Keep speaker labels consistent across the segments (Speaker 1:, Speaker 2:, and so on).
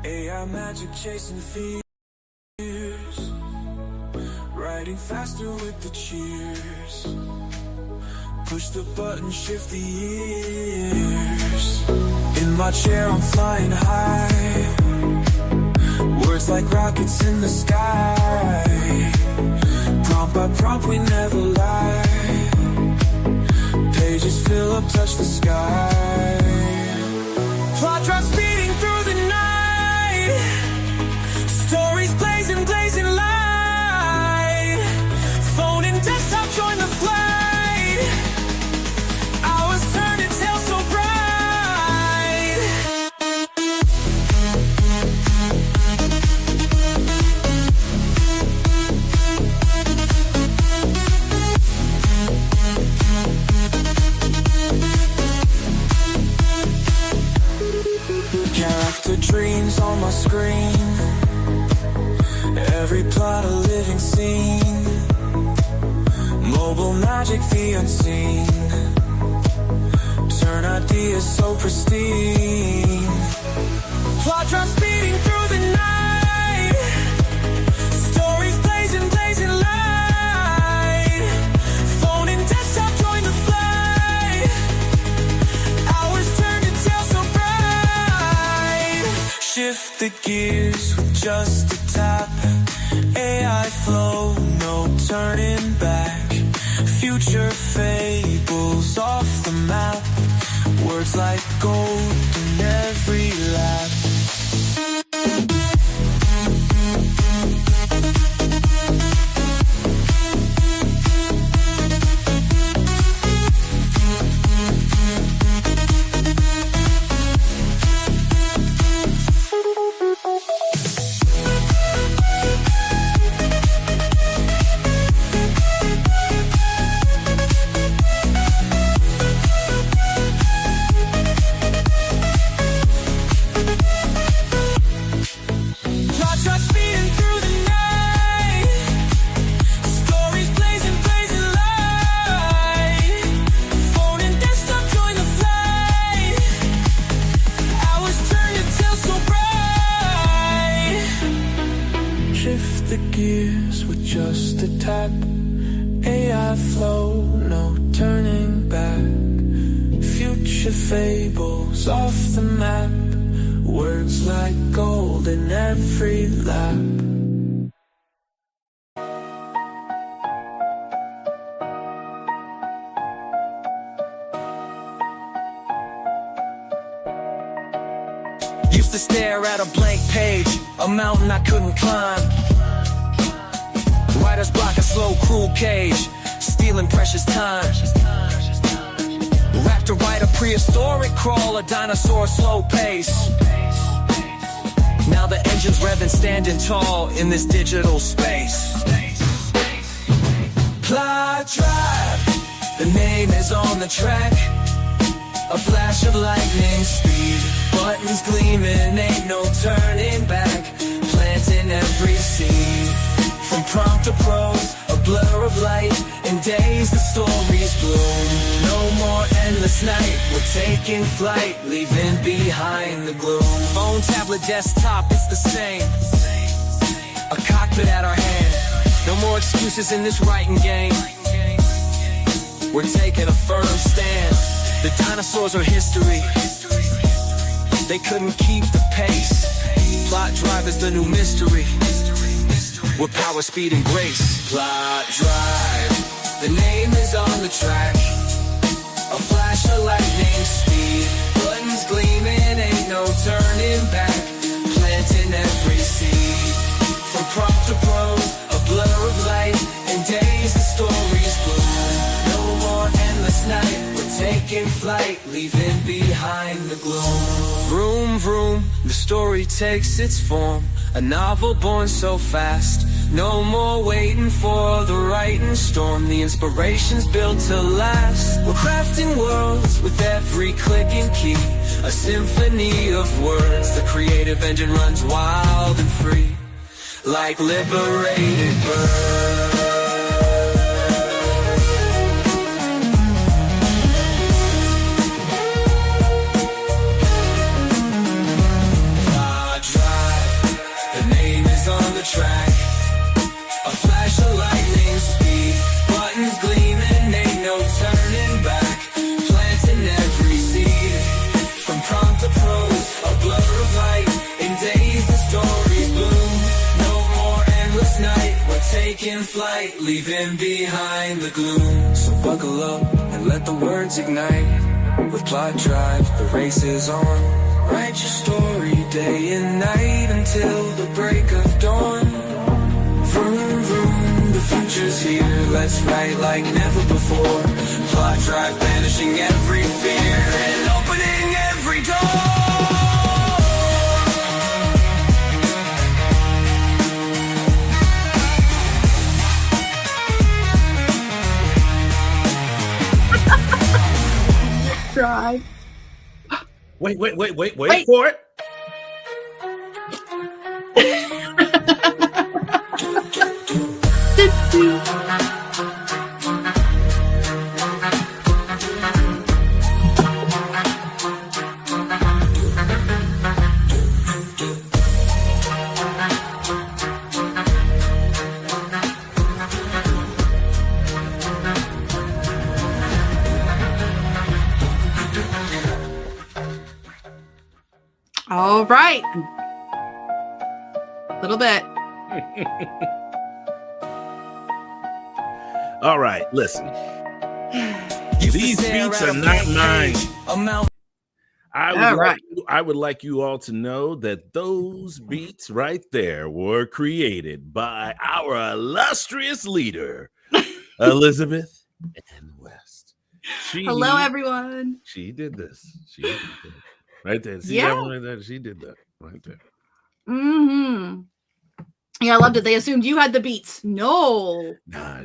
Speaker 1: AI magic chasing fears, riding faster with the cheers. Push the button, shift the years. In my chair I'm flying high, words like rockets in the sky. Prompt by prompt we never lie, pages fill up, touch the sky. PlotDrive speeding through the night, stories blazing, blazing light. Phone and desktop join the flight, hours turn to tales so bright. Character dreams on my screen, every plot a living scene. Mobile magic, the unseen, turn ideas so pristine. PlotDrive speeding through the night, stories blazing, blazing light. Phone and desktop join the flight, hours turn to tales so bright. Shift the gears with just a tap, AI flow, no turning back. Future fables off the map, words like gold in every lap. Shift the gears with just a tap, AI flow, no turning back. Future fables off the map, words like gold in every lap.
Speaker 2: Used to stare at a blank page, a mountain I couldn't climb. Writer's block, a slow, cruel cage, stealing precious time. Rap to write a prehistoric crawl, a dinosaur slow pace. Now the engine's revving, standing tall in this digital space. PlotDrive, the name is on the track. A flash of lightning speed, buttons gleaming, ain't no turning back. Planting every seed, from prompt to prose, a blur of light. In days the stories bloom, no more endless night. We're taking flight, leaving behind the gloom. Phone, tablet, desktop, it's the same. A cockpit at our hand, no more excuses in this writing game. We're taking a firm stand. The dinosaurs are history, they couldn't keep the pace. PlotDrive is the new mystery, with power, speed, and grace. PlotDrive, the name is on the track. A flash of lightning speed, buttons gleaming, ain't no turning back. Planting every seed, from prompt to prose, a blur of light. In days the stories bloom, no more endless night. Taking flight, leaving behind the gloom. Vroom, vroom, the story takes its form. A novel born so fast, no more waiting for the writing storm. The inspiration's built to last. We're crafting worlds with every click and key, a symphony of words. The creative engine runs wild and free, like liberated birds. PlotDrive, the track. A flash of lightning speed, buttons gleaming, ain't no turning back. Planting every seed, from prompt to prose, a blur of light. In days the stories bloom, no more endless night. We're taking flight, leaving behind the gloom. So buckle up and let the words ignite. With PlotDrive, the race is on. Write your story day and night until the break of dawn. Vroom, vroom, the future's here. Let's write like never before. PlotDrive banishing every fear and opening every door.
Speaker 3: Drive.
Speaker 4: Wait for it.
Speaker 3: All right. A little bit.
Speaker 4: All right, listen. These beats are not mine. I would like you all to know that those beats right there were created by our illustrious leader, Elizabeth N. West.
Speaker 3: Hello, everyone.
Speaker 4: She did this. She did that. Right there. See
Speaker 3: Yeah.
Speaker 4: that one right there? She did that right there.
Speaker 3: Mm-hmm. Yeah, I loved it. They assumed you had the beats. No.
Speaker 4: Nah.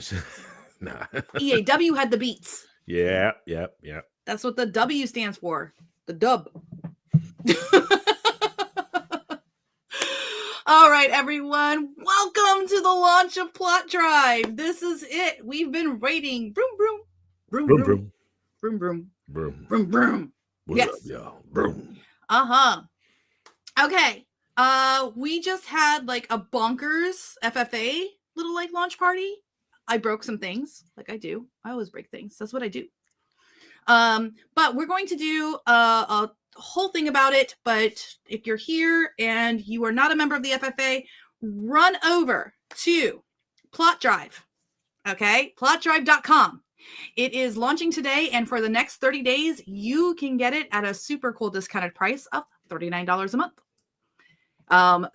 Speaker 3: EAW had the beats.
Speaker 4: Yeah.
Speaker 3: That's what the W stands for. The dub. All right, everyone. Welcome to the launch of PlotDrive. This is it. We've been waiting. Broom, broom. Broom, broom. Broom, broom. Broom,
Speaker 4: Broom.
Speaker 3: broom, broom.
Speaker 4: What's
Speaker 3: Yes.
Speaker 4: up, y'all? Broom.
Speaker 3: Okay. We just had like a bonkers FFA little like launch party. I broke some things, like I do. I always break things. That's what I do. But we're going to do a whole thing about it. But if you're here and you are not a member of the FFA, run over to PlotDrive. Okay, PlotDrive.com. It is launching today, and for the next 30 days, you can get it at a super cool discounted price of $39 a month.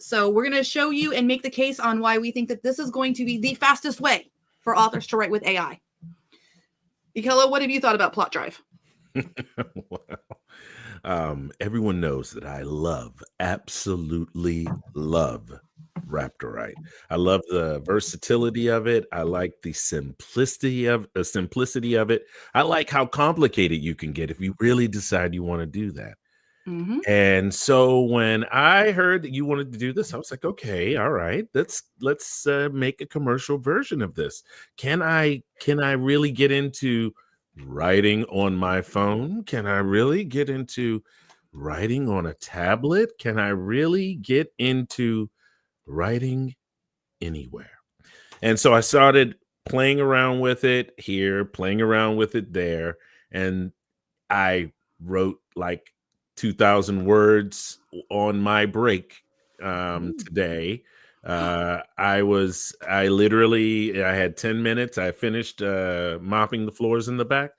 Speaker 3: So we're going to show you and make the case on why we think that this is going to be the fastest way for authors to write with AI. Ikela, what have you thought about PlotDrive?
Speaker 4: Well, everyone knows that I absolutely love Raptorite. I love the versatility of it. I like the simplicity of it. I like how complicated you can get if you really decide you want to do that.
Speaker 3: Mm-hmm.
Speaker 4: And so when I heard that you wanted to do this, I was like, okay, all right, let's make a commercial version of this. Can I really get into writing on my phone? Can I really get into writing on a tablet? Can I really get into writing anywhere? And so I started playing around with it here, playing around with it there, and I wrote like 2,000 words on my break today. I had 10 minutes. I finished mopping the floors in the back.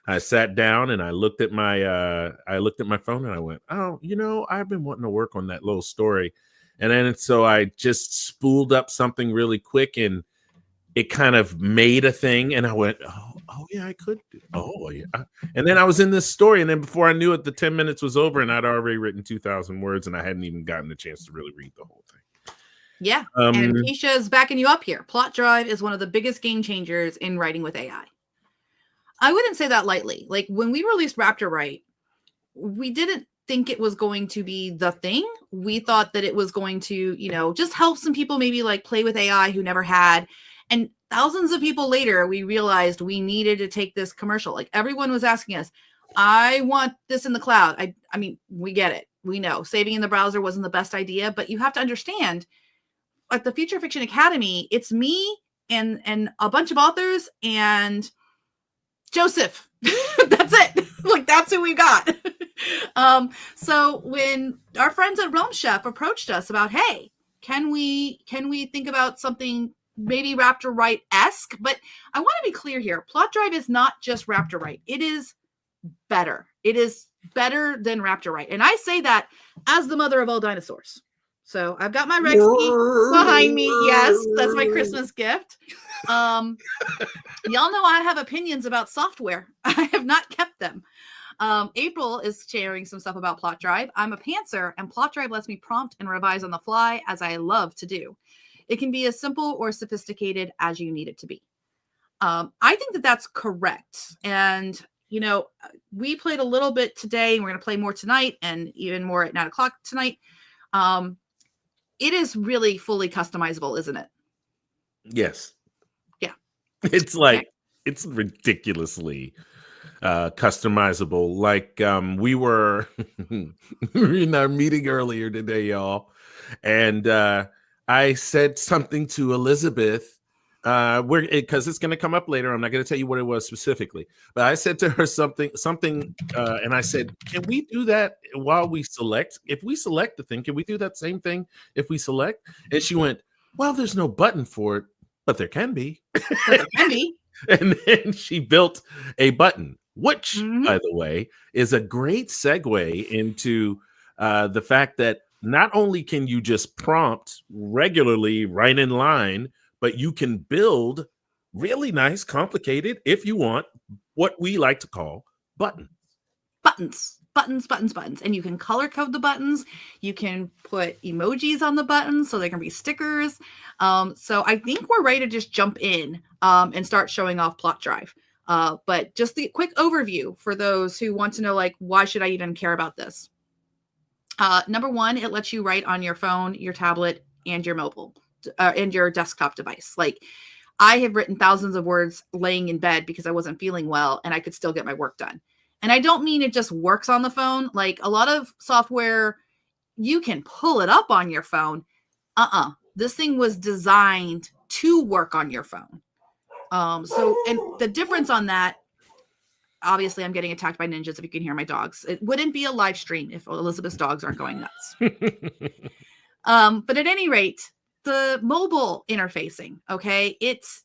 Speaker 4: I sat down and I looked at my phone and I went, oh, I've been wanting to work on that little story. And then so I just spooled up something really quick and it kind of made a thing. And I went, oh yeah, I could do. Oh yeah. And then I was in this story. And then before I knew it, the 10 minutes was over and I'd already written 2,000 words and I hadn't even gotten a chance to really read the whole thing.
Speaker 3: Yeah. And Keisha's backing you up here. PlotDrive is one of the biggest game changers in writing with AI. I wouldn't say that lightly. Like when we released Raptorite, we didn't think it was going to be the thing. We thought that it was going to, just help some people maybe like play with AI who never had. And thousands of people later, we realized we needed to take this commercial. Like everyone was asking us, I want this in the cloud. I mean, we get it. We know saving in the browser wasn't the best idea, but you have to understand at the Future Fiction Academy, it's me and a bunch of authors and Joseph. That's it. Like, that's who we got. So when our friends at Realm Chef approached us about, hey, can we think about something maybe Raptor Write-esque? But I want to be clear here. PlotDrive is not just Raptor Write. It is better. It is better than Raptor Write. And I say that as the mother of all dinosaurs. So I've got my Rexy behind me. Yes, that's my Christmas gift. Y'all know I have opinions about software. I have not kept them. April is sharing some stuff about PlotDrive. I'm a pantser, and PlotDrive lets me prompt and revise on the fly, as I love to do. It can be as simple or sophisticated as you need it to be. I think that that's correct. And, you know, we played a little bit today, and we're going to play more tonight and even more at 9 o'clock tonight. It is really fully customizable, isn't it?
Speaker 4: Yes.
Speaker 3: Yeah.
Speaker 4: It's like, it's ridiculously customizable. Like we were in our meeting earlier today, y'all, and I said something to Elizabeth, because it's going to come up later. I'm not going to tell you what it was specifically, but I said to her something, and I said, can we do that while we select? If we select the thing, can we do that same thing if we select? And she went, well, there's no button for it, but there can be.
Speaker 3: There can be.
Speaker 4: And then she built a button, which, by the way, is a great segue into the fact that not only can you just prompt regularly right in line, but you can build really nice, complicated, if you want, what we like to call buttons. Buttons.
Speaker 3: And you can color code the buttons. You can put emojis on the buttons so they can be stickers. So I think we're ready to just jump in and start showing off PlotDrive. But just the quick overview for those who want to know, like, why should I even care about this? Number one, it lets you write on your phone, your tablet, and your mobile, and your desktop device. Like, I have written thousands of words laying in bed because I wasn't feeling well, and I could still get my work done. And I don't mean it just works on the phone. Like, a lot of software, you can pull it up on your phone. This thing was designed to work on your phone. So, and the difference on that, obviously I'm getting attacked by ninjas if you can hear my dogs. It wouldn't be a live stream if Elizabeth's dogs aren't going nuts. But at any rate, the mobile interfacing, okay, it's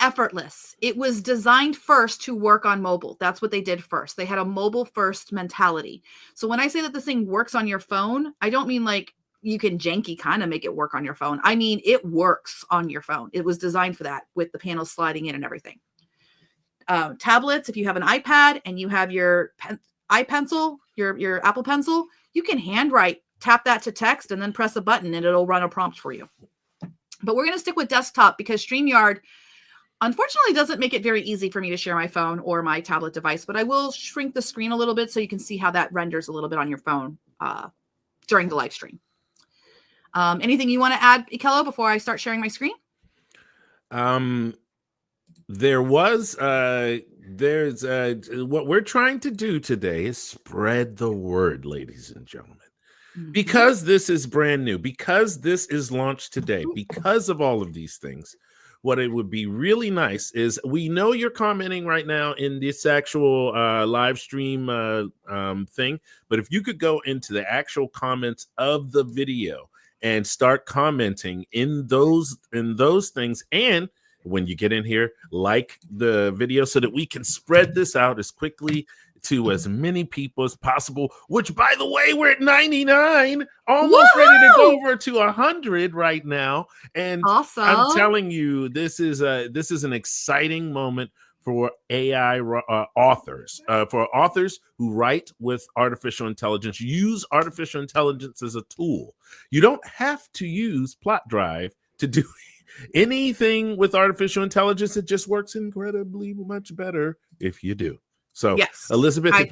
Speaker 3: effortless. It was designed first to work on mobile. That's what they did first. They had a mobile first mentality. So when I say that this thing works on your phone, I don't mean like you can janky kind of make it work on your phone. I mean, it works on your phone. It was designed for that, with the panels sliding in and everything. Tablets, if you have an iPad and you have your iPencil, your Apple Pencil, you can handwrite, tap that to text, and then press a button and it'll run a prompt for you. But we're going to stick with desktop because StreamYard unfortunately doesn't make it very easy for me to share my phone or my tablet device, but I will shrink the screen a little bit so you can see how that renders a little bit on your phone during the live stream. Anything you want to add, Ikello, before I start sharing my screen?
Speaker 4: There's what we're trying to do today is spread the word, ladies and gentlemen. Because this is brand new, because this is launched today, because of all of these things, what it would be really nice is, we know you're commenting right now in this actual live stream thing, but if you could go into the actual comments of the video and start commenting in those things, and when you get in here, like the video so that we can spread this out as quickly to as many people as possible, which, by the way, we're at 99, almost ready to go over to 100 right now. And
Speaker 3: awesome.
Speaker 4: I'm telling you, this is an exciting moment for AI authors, for authors who write with artificial intelligence. Use artificial intelligence as a tool. You don't have to use PlotDrive to do anything with artificial intelligence. It just works incredibly much better if you do. So, yes, Elizabeth, if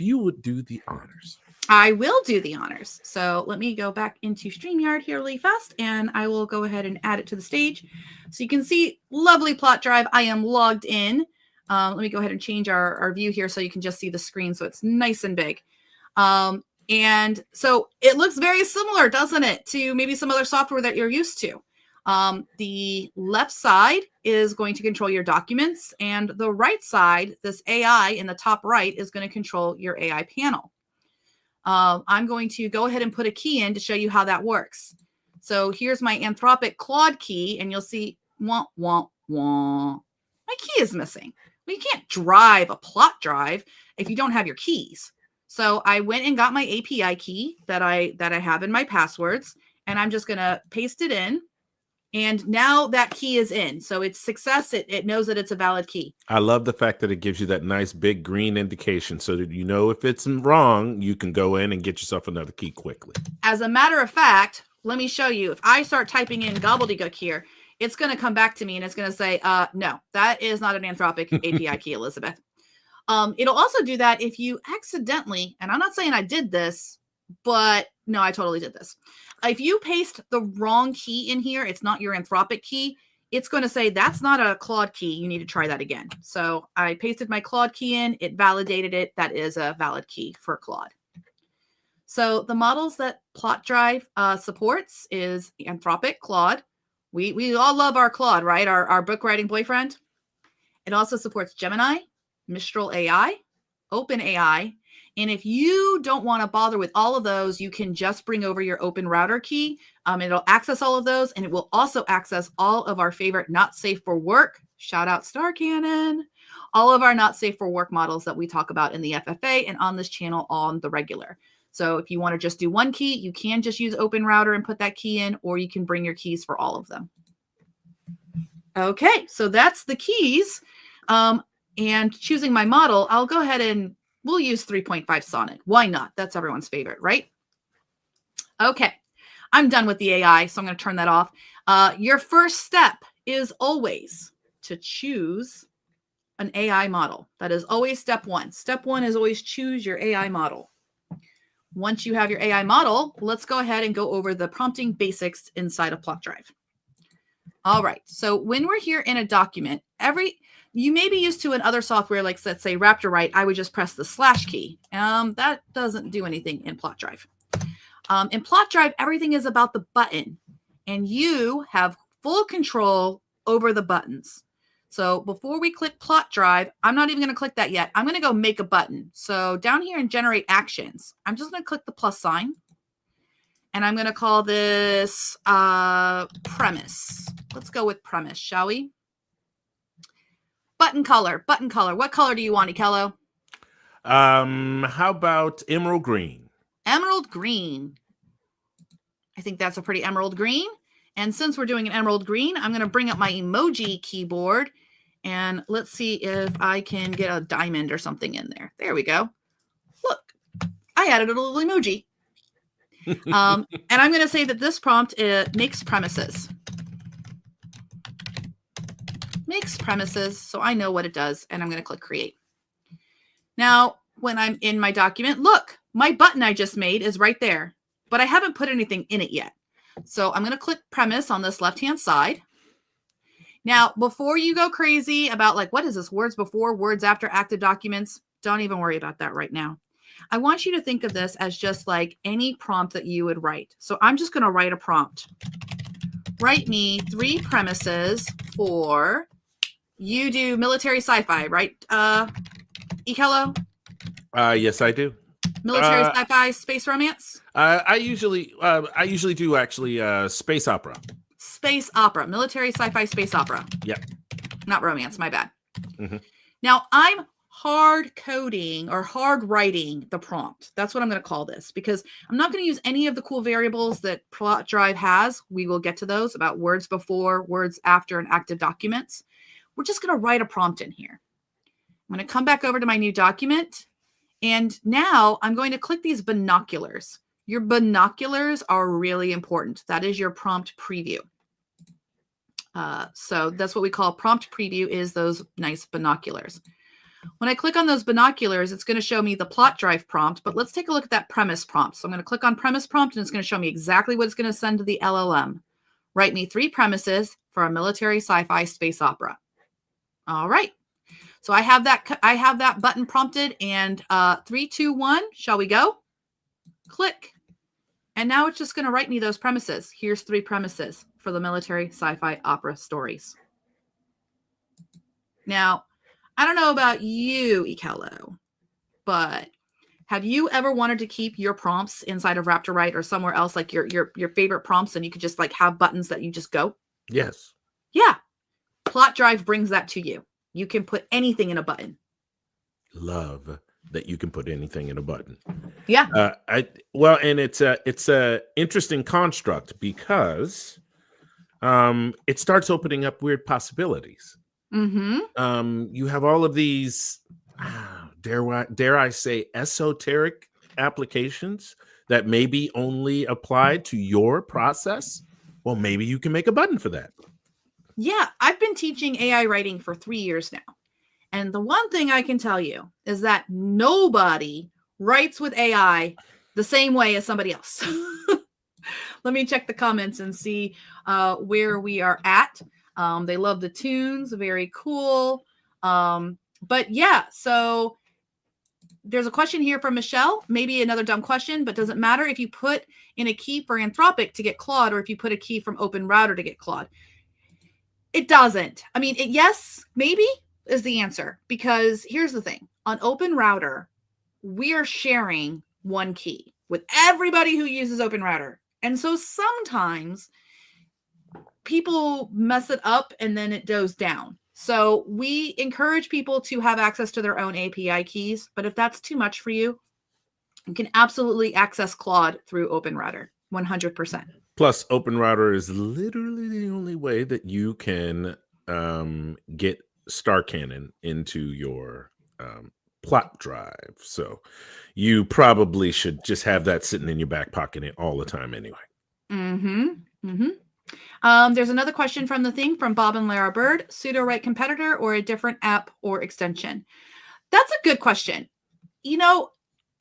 Speaker 4: you would do the honors.
Speaker 3: I will do the honors. So let me go back into StreamYard here really fast, and I will go ahead and add it to the stage. So you can see lovely PlotDrive. I am logged in. Let me go ahead and change our view here so you can just see the screen so it's nice and big. And so it looks very similar, doesn't it, to maybe some other software that you're used to. The left side is going to control your documents, and the right side, this AI in the top right, is going to control your AI panel. I'm going to go ahead and put a key in to show you how that works. So here's my Anthropic Claude key, and you'll see, wah, wah, wah. My key is missing. Well, you can't drive a PlotDrive if you don't have your keys. So I went and got my API key that I have in my passwords, and I'm just going to paste it in. And now that key is in. So it's success. It knows that it's a valid key.
Speaker 4: I love the fact that it gives you that nice big green indication so that you know if it's wrong, you can go in and get yourself another key quickly.
Speaker 3: As a matter of fact, let me show you. If I start typing in gobbledygook here, it's going to come back to me and it's going to say, no, that is not an Anthropic API key, Elizabeth. It'll also do that if you accidentally, and I'm not saying I did this, but no, I totally did this. If you paste the wrong key in here, it's not your Anthropic key, it's going to say that's not a Claude key. You need to try that again. So I pasted my Claude key in, it validated it. That is a valid key for Claude. So the models that PlotDrive supports is Anthropic, Claude. We all love our Claude, right? Our book writing boyfriend. It also supports Gemini, Mistral AI, OpenAI. And if you don't want to bother with all of those, you can just bring over your Open Router key. It'll access all of those, and it will also access all of our favorite not safe for work. Shout out Star Cannon. All of our not safe for work models that we talk about in the FFA and on this channel on the regular. So if you want to just do one key, you can just use Open Router and put that key in, or you can bring your keys for all of them. Okay, so that's the keys. And choosing my model, I'll go ahead and we'll use 3.5 Sonnet. Why not? That's everyone's favorite, right? Okay, I'm done with the AI, so I'm going to turn that off. Your first step is always to choose an AI model. That is always step one. Step one is always choose your AI model. Once you have your AI model, let's go ahead and go over the prompting basics inside of PlotDrive. All right, so when we're here in a document, you may be used to in other software, like let's say RaptorWrite, I would just press the / key. That doesn't do anything in PlotDrive. In PlotDrive, everything is about the button, and you have full control over the buttons. So before we click PlotDrive, I'm not even going to click that yet. I'm going to go make a button. So down here in generate actions, I'm just going to click the plus sign, and I'm going to call this premise. Let's go with premise, shall we? Button color. What color do you want, Ikello?
Speaker 4: How about emerald green?
Speaker 3: Emerald green. I think that's a pretty emerald green. And since we're doing an emerald green, I'm going to bring up my emoji keyboard and let's see if I can get a diamond or something in there. There we go. Look, I added a little emoji. And I'm going to say that this prompt makes premises. Makes premises, so I know what it does, and I'm going to click create. Now, when I'm in my document, look, my button I just made is right there, but I haven't put anything in it yet. So I'm going to click premise on this left-hand side. Now, before you go crazy about like, what is this? Words before, words after active documents. Don't even worry about that right now. I want you to think of this as just like any prompt that you would write. So I'm just going to write a prompt. Write me 3 premises for, you do military sci-fi, right? Ikello?
Speaker 4: Yes, I do.
Speaker 3: Military sci-fi space romance?
Speaker 4: I usually do actually space opera.
Speaker 3: Space opera, military sci-fi space opera.
Speaker 4: Yep.
Speaker 3: Not romance, my bad.
Speaker 4: Mm-hmm.
Speaker 3: Now I'm hard coding or hard writing the prompt. That's what I'm going to call this because I'm not going to use any of the cool variables that PlotDrive has. We will get to those about words before, words after, and active documents. We're just going to write a prompt in here. I'm going to come back over to my new document. And now I'm going to click these binoculars. Your binoculars are really important. That is your prompt preview. So that's what we call prompt preview, is those nice binoculars. When I click on those binoculars, it's going to show me the PlotDrive prompt, but let's take a look at that premise prompt. So I'm going to click on premise prompt and it's going to show me exactly what it's going to send to the LLM. Write me 3 premises for a military sci-fi space opera. All right. So I have that button prompted, and 3, 2, 1, shall we go? Click. And now it's just going to write me those premises. Here's 3 premises for the military sci-fi opera stories. Now, I don't know about you, Ikello, but have you ever wanted to keep your prompts inside of Raptorite or somewhere else, like your favorite prompts, and you could just like have buttons that you just go?
Speaker 4: Yes.
Speaker 3: Yeah. PlotDrive brings that to you. You can put anything in a button.
Speaker 4: Love that you can put anything in a button.
Speaker 3: Yeah.
Speaker 4: And it's a interesting construct because it starts opening up weird possibilities. You have all of these, dare I say, esoteric applications that maybe only apply to your process. Well, maybe you can make a button for that.
Speaker 3: Yeah, I've been teaching AI writing for 3 years now. And the one thing I can tell you is that nobody writes with AI the same way as somebody else. Let me check the comments and see where we are at. They love the tunes. Very cool. But yeah, so there's a question here from Michelle. Maybe another dumb question, but does it matter if you put in a key for Anthropic to get Claude or if you put a key from Open Router to get Claude? It doesn't. I mean, yes, maybe is the answer, because here's the thing. On Open Router, we are sharing one key with everybody who uses Open Router. And so sometimes people mess it up and then it goes down. So we encourage people to have access to their own API keys. But if that's too much for you, you can absolutely access Claude through Open Router, 100%.
Speaker 4: Plus, Open Router is literally the only way that you can get Star Cannon into your PlotDrive. So you probably should just have that sitting in your back pocket all the time anyway.
Speaker 3: There's another question from the thing from Bob and Lara Bird. Pseudo-write competitor or a different app or extension? That's a good question. You know,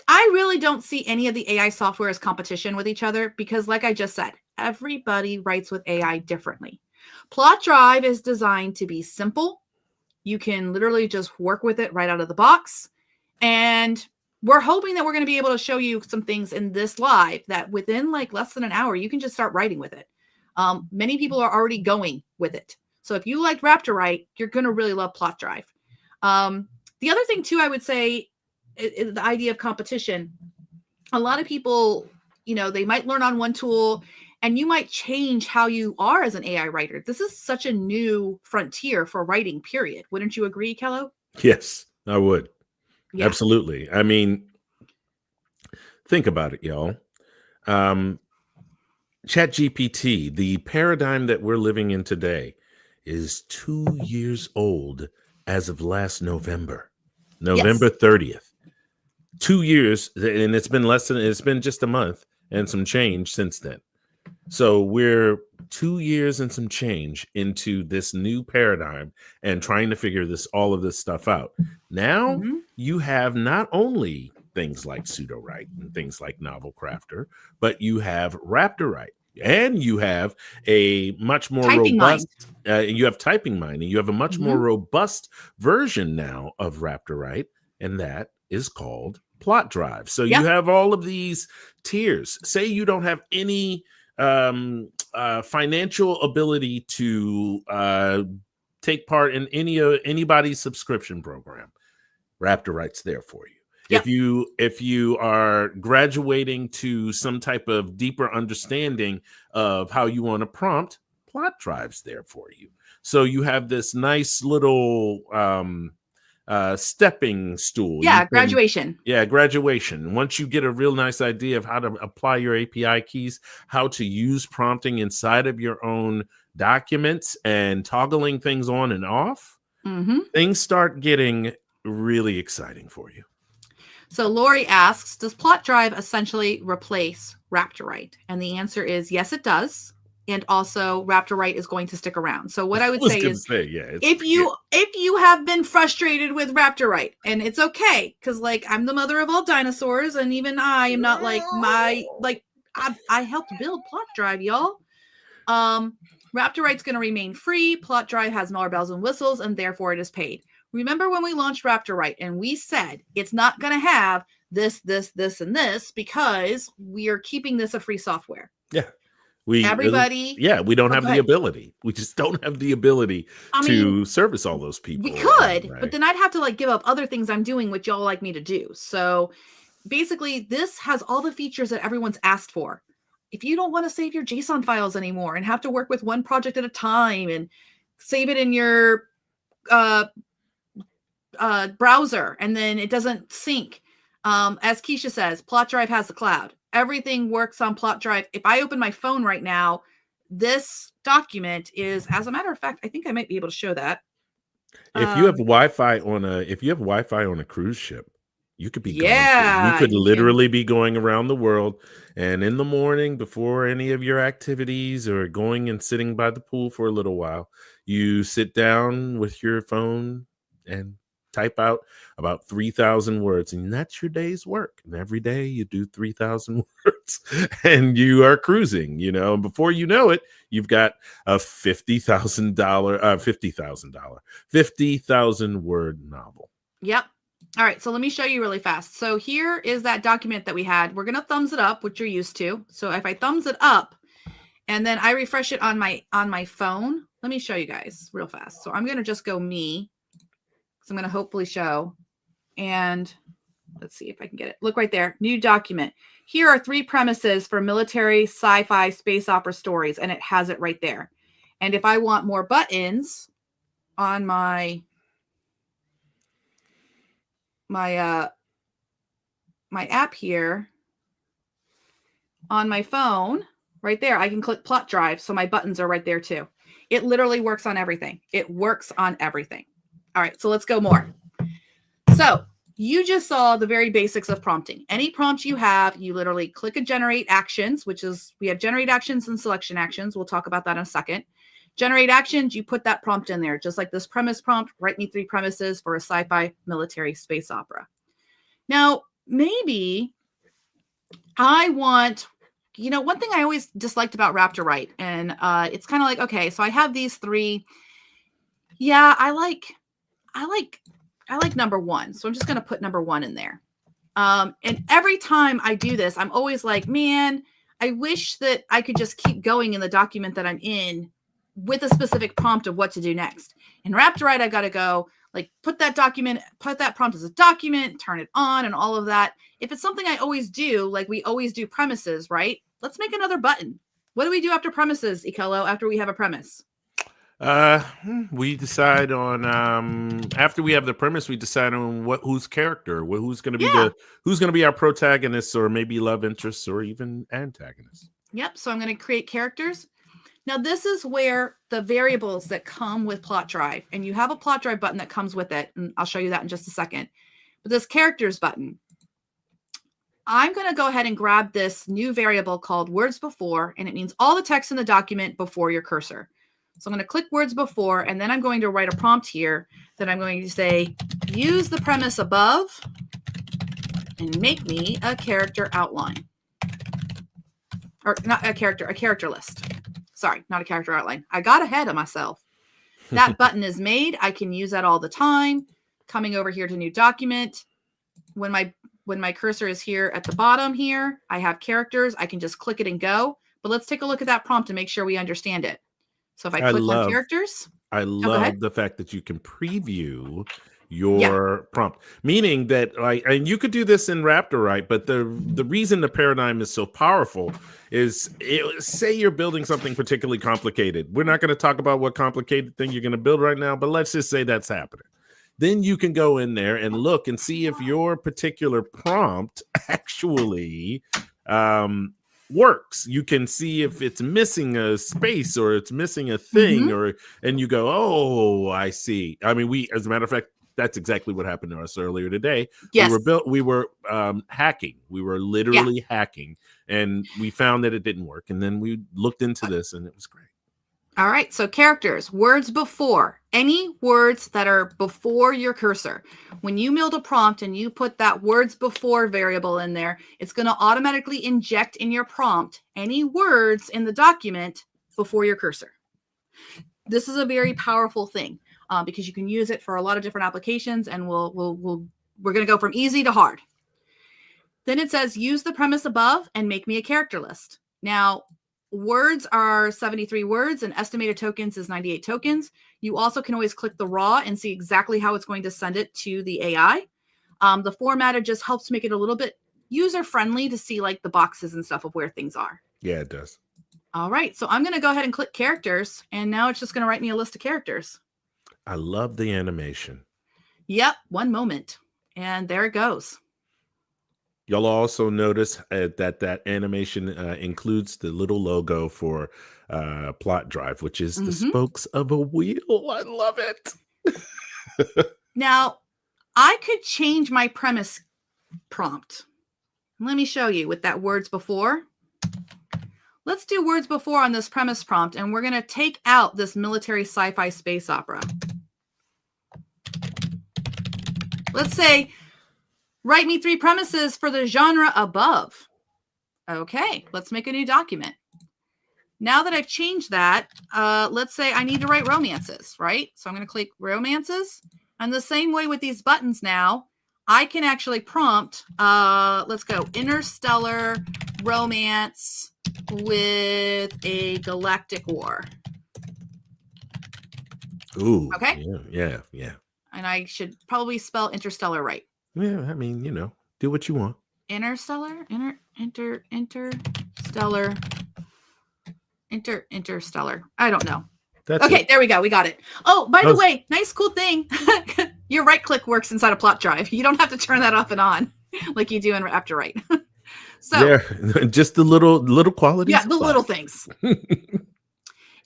Speaker 3: I really don't see any of the AI software as competition with each other because, like I just said, everybody writes with AI differently. PlotDrive is designed to be simple. You can literally just work with it right out of the box. And we're hoping that we're going to be able to show you some things in this live that within like less than an hour, you can just start writing with it. Many people are already going with it. So if you like Raptorite, you're going to really love PlotDrive. The other thing too, I would say, is the idea of competition. A lot of people, you know, they might learn on one tool and you might change how you are as an AI writer. This is such a new frontier for writing, period. Wouldn't you agree, Kello?
Speaker 4: Yes, I would.
Speaker 3: Yeah.
Speaker 4: Absolutely. I mean, think about it, y'all. ChatGPT, the paradigm that we're living in today, is 2 years old as of last November 30th. 2 years, and it's been just a month and some change since then. So we're 2 years and some change into this new paradigm and trying to figure all of this stuff out. Now you have not only things like pseudo-write and things like Novel Crafter, but you have Raptorite and you have a much more robust, you have Typing Mind, and you have a much more robust version now of Raptorite, and that is called PlotDrive. So you have all of these tiers. Say you don't have any financial ability to take part in anybody's subscription program. Raptorite's there for you. Yep. If you are graduating to some type of deeper understanding of how you want to prompt, PlotDrive's there for you. So you have this nice little stepping stool.
Speaker 3: Graduation.
Speaker 4: Graduation. Once you get a real nice idea of how to apply your API keys, how to use prompting inside of your own documents and toggling things on and off, things start getting really exciting for you.
Speaker 3: So Lori asks, does PlotDrive essentially replace Raptorite? And the answer is yes, it does. And also Raptorite is going to stick around. So what I would say is if you have been frustrated with Raptorite, and it's okay, because like I'm the mother of all dinosaurs, and even I am not like I helped build PlotDrive, y'all. Raptorite's going to remain free. PlotDrive has more bells and whistles, and therefore it is paid. Remember when we launched Raptorite and we said it's not going to have this, and this, because we are keeping this a free software.
Speaker 4: Yeah.
Speaker 3: Everybody.
Speaker 4: We don't have
Speaker 3: go
Speaker 4: the
Speaker 3: ahead.
Speaker 4: ability. We just don't have the ability
Speaker 3: I
Speaker 4: to
Speaker 3: mean,
Speaker 4: service all those people.
Speaker 3: We could,
Speaker 4: Right.
Speaker 3: but then I'd have to like give up other things I'm doing, which y'all like me to do. So basically, this has all the features that everyone's asked for. If you don't want to save your JSON files anymore and have to work with one project at a time and save it in your browser and then it doesn't sync, as Keisha says, PlotDrive has the cloud. Everything works on PlotDrive. If I open my phone right now, this document is, as a matter of fact, I think I might be able to show that.
Speaker 4: If you have Wi-Fi on a cruise ship, you could be
Speaker 3: Yeah,
Speaker 4: you could literally be going around the world, and in the morning before any of your activities or going and sitting by the pool for a little while, you sit down with your phone and type out about 3,000 words, and that's your day's work. And every day you do 3,000 words and you are cruising, and before you know it, you've got a $50,000 word novel.
Speaker 3: Yep. All right. So let me show you really fast. So here is that document that we had. We're going to thumbs it up, which you're used to. So if I thumbs it up and then I refresh it on my phone, let me show you guys real fast. So I'm going to just go me. I'm going to hopefully show, and let's see if I can get it. Look right there, new document. Here are 3 premises for military, sci-fi, space opera stories, and it has it right there. And if I want more buttons on my app here on my phone, right there, I can click PlotDrive, so my buttons are right there too. It literally works on everything. It works on everything. All right, so let's go more. So you just saw the very basics of prompting. Any prompt you have, you literally click a generate actions, which is, we have generate actions and selection actions. We'll talk about that in a second. Generate actions, you put that prompt in there, just like this premise prompt, write me 3 premises for a sci-fi, military, space opera. Now, maybe I want, one thing I always disliked about Raptor-Write, and it's kind of like, okay, so I have these 3. Yeah, I like number 1. So I'm just going to put number 1 in there. And every time I do this, I'm always like, man, I wish that I could just keep going in the document that I'm in with a specific prompt of what to do next. In Raptor-Write, I got to go like put that prompt as a document, turn it on and all of that. If it's something I always do, like we always do premises, right? Let's make another button. What do we do after premises, Ikello, after we have a premise?
Speaker 4: We decide on after we have the premise, we decide on who's character, who's going to be our protagonist, or maybe love interests, or even antagonists.
Speaker 3: Yep. So I'm going to create characters. Now this is where the variables that come with PlotDrive, and you have a PlotDrive button that comes with it, and I'll show you that in just a second. But this characters button, I'm going to go ahead and grab this new variable called words before, and it means all the text in the document before your cursor. So I'm going to click words before, and then I'm going to write a prompt here that I'm going to say, use the premise above and make me a character outline. Or not a character list. Sorry, not a character outline. I got ahead of myself. That button is made. I can use that all the time. Coming over here to new document. When my cursor is here at the bottom here, I have characters. I can just click it and go. But let's take a look at that prompt to make sure we understand it. So if I click on characters.
Speaker 4: I love the fact that you can preview your prompt, meaning that and you could do this in Raptor-Write, but the reason the paradigm is so powerful is, say you're building something particularly complicated. We're not going to talk about what complicated thing you're going to build right now, but let's just say that's happening. Then you can go in there and look and see if your particular prompt actually works. You can see if it's missing a space or it's missing a thing, and you go, oh, I see. I mean, as a matter of fact, that's exactly what happened to us earlier today.
Speaker 3: Yes.
Speaker 4: We were hacking. We were literally hacking, and we found that it didn't work. And then we looked into this, and it was great.
Speaker 3: All right. So characters, words before, any words that are before your cursor. When you build a prompt and you put that words before variable in there, it's going to automatically inject in your prompt any words in the document before your cursor. This is a very powerful thing because you can use it for a lot of different applications, and we're going to go from easy to hard. Then it says use the premise above and make me a character list. Now, words are 73 words and estimated tokens is 98 tokens. You also can always click the raw and see exactly how it's going to send it to the AI. The formatter just helps make it a little bit user-friendly to see like the boxes and stuff of where things are.
Speaker 4: Yeah, it does.
Speaker 3: All right, so I'm going to go ahead and click characters, and now it's just going to write me a list of characters.
Speaker 4: I love the animation.
Speaker 3: Yep, one moment. And there it goes.
Speaker 4: You'll also notice that animation includes the little logo for PlotDrive, which is the spokes of a wheel. I love it.
Speaker 3: Now, I could change my premise prompt. Let me show you with that words before. Let's do words before on this premise prompt, and we're going to take out this military sci-fi space opera. Let's say, write me 3 premises for the genre above. Okay, let's make a new document. Now that I've changed that, let's say I need to write romances, right? So I'm going to click romances. And the same way with these buttons now, I can actually prompt, let's go, interstellar romance with a galactic war.
Speaker 4: Ooh.
Speaker 3: Okay.
Speaker 4: Yeah.
Speaker 3: And I should probably spell interstellar right.
Speaker 4: Yeah, I mean, do what you want.
Speaker 3: Interstellar, interstellar. I don't know.
Speaker 4: That's
Speaker 3: okay,
Speaker 4: it.
Speaker 3: There we go. We got it. Oh, by the way, nice cool thing. Your right click works inside of PlotDrive. You don't have to turn that off and on like you do in After Write. So
Speaker 4: yeah, just the little qualities.
Speaker 3: Yeah, the little things.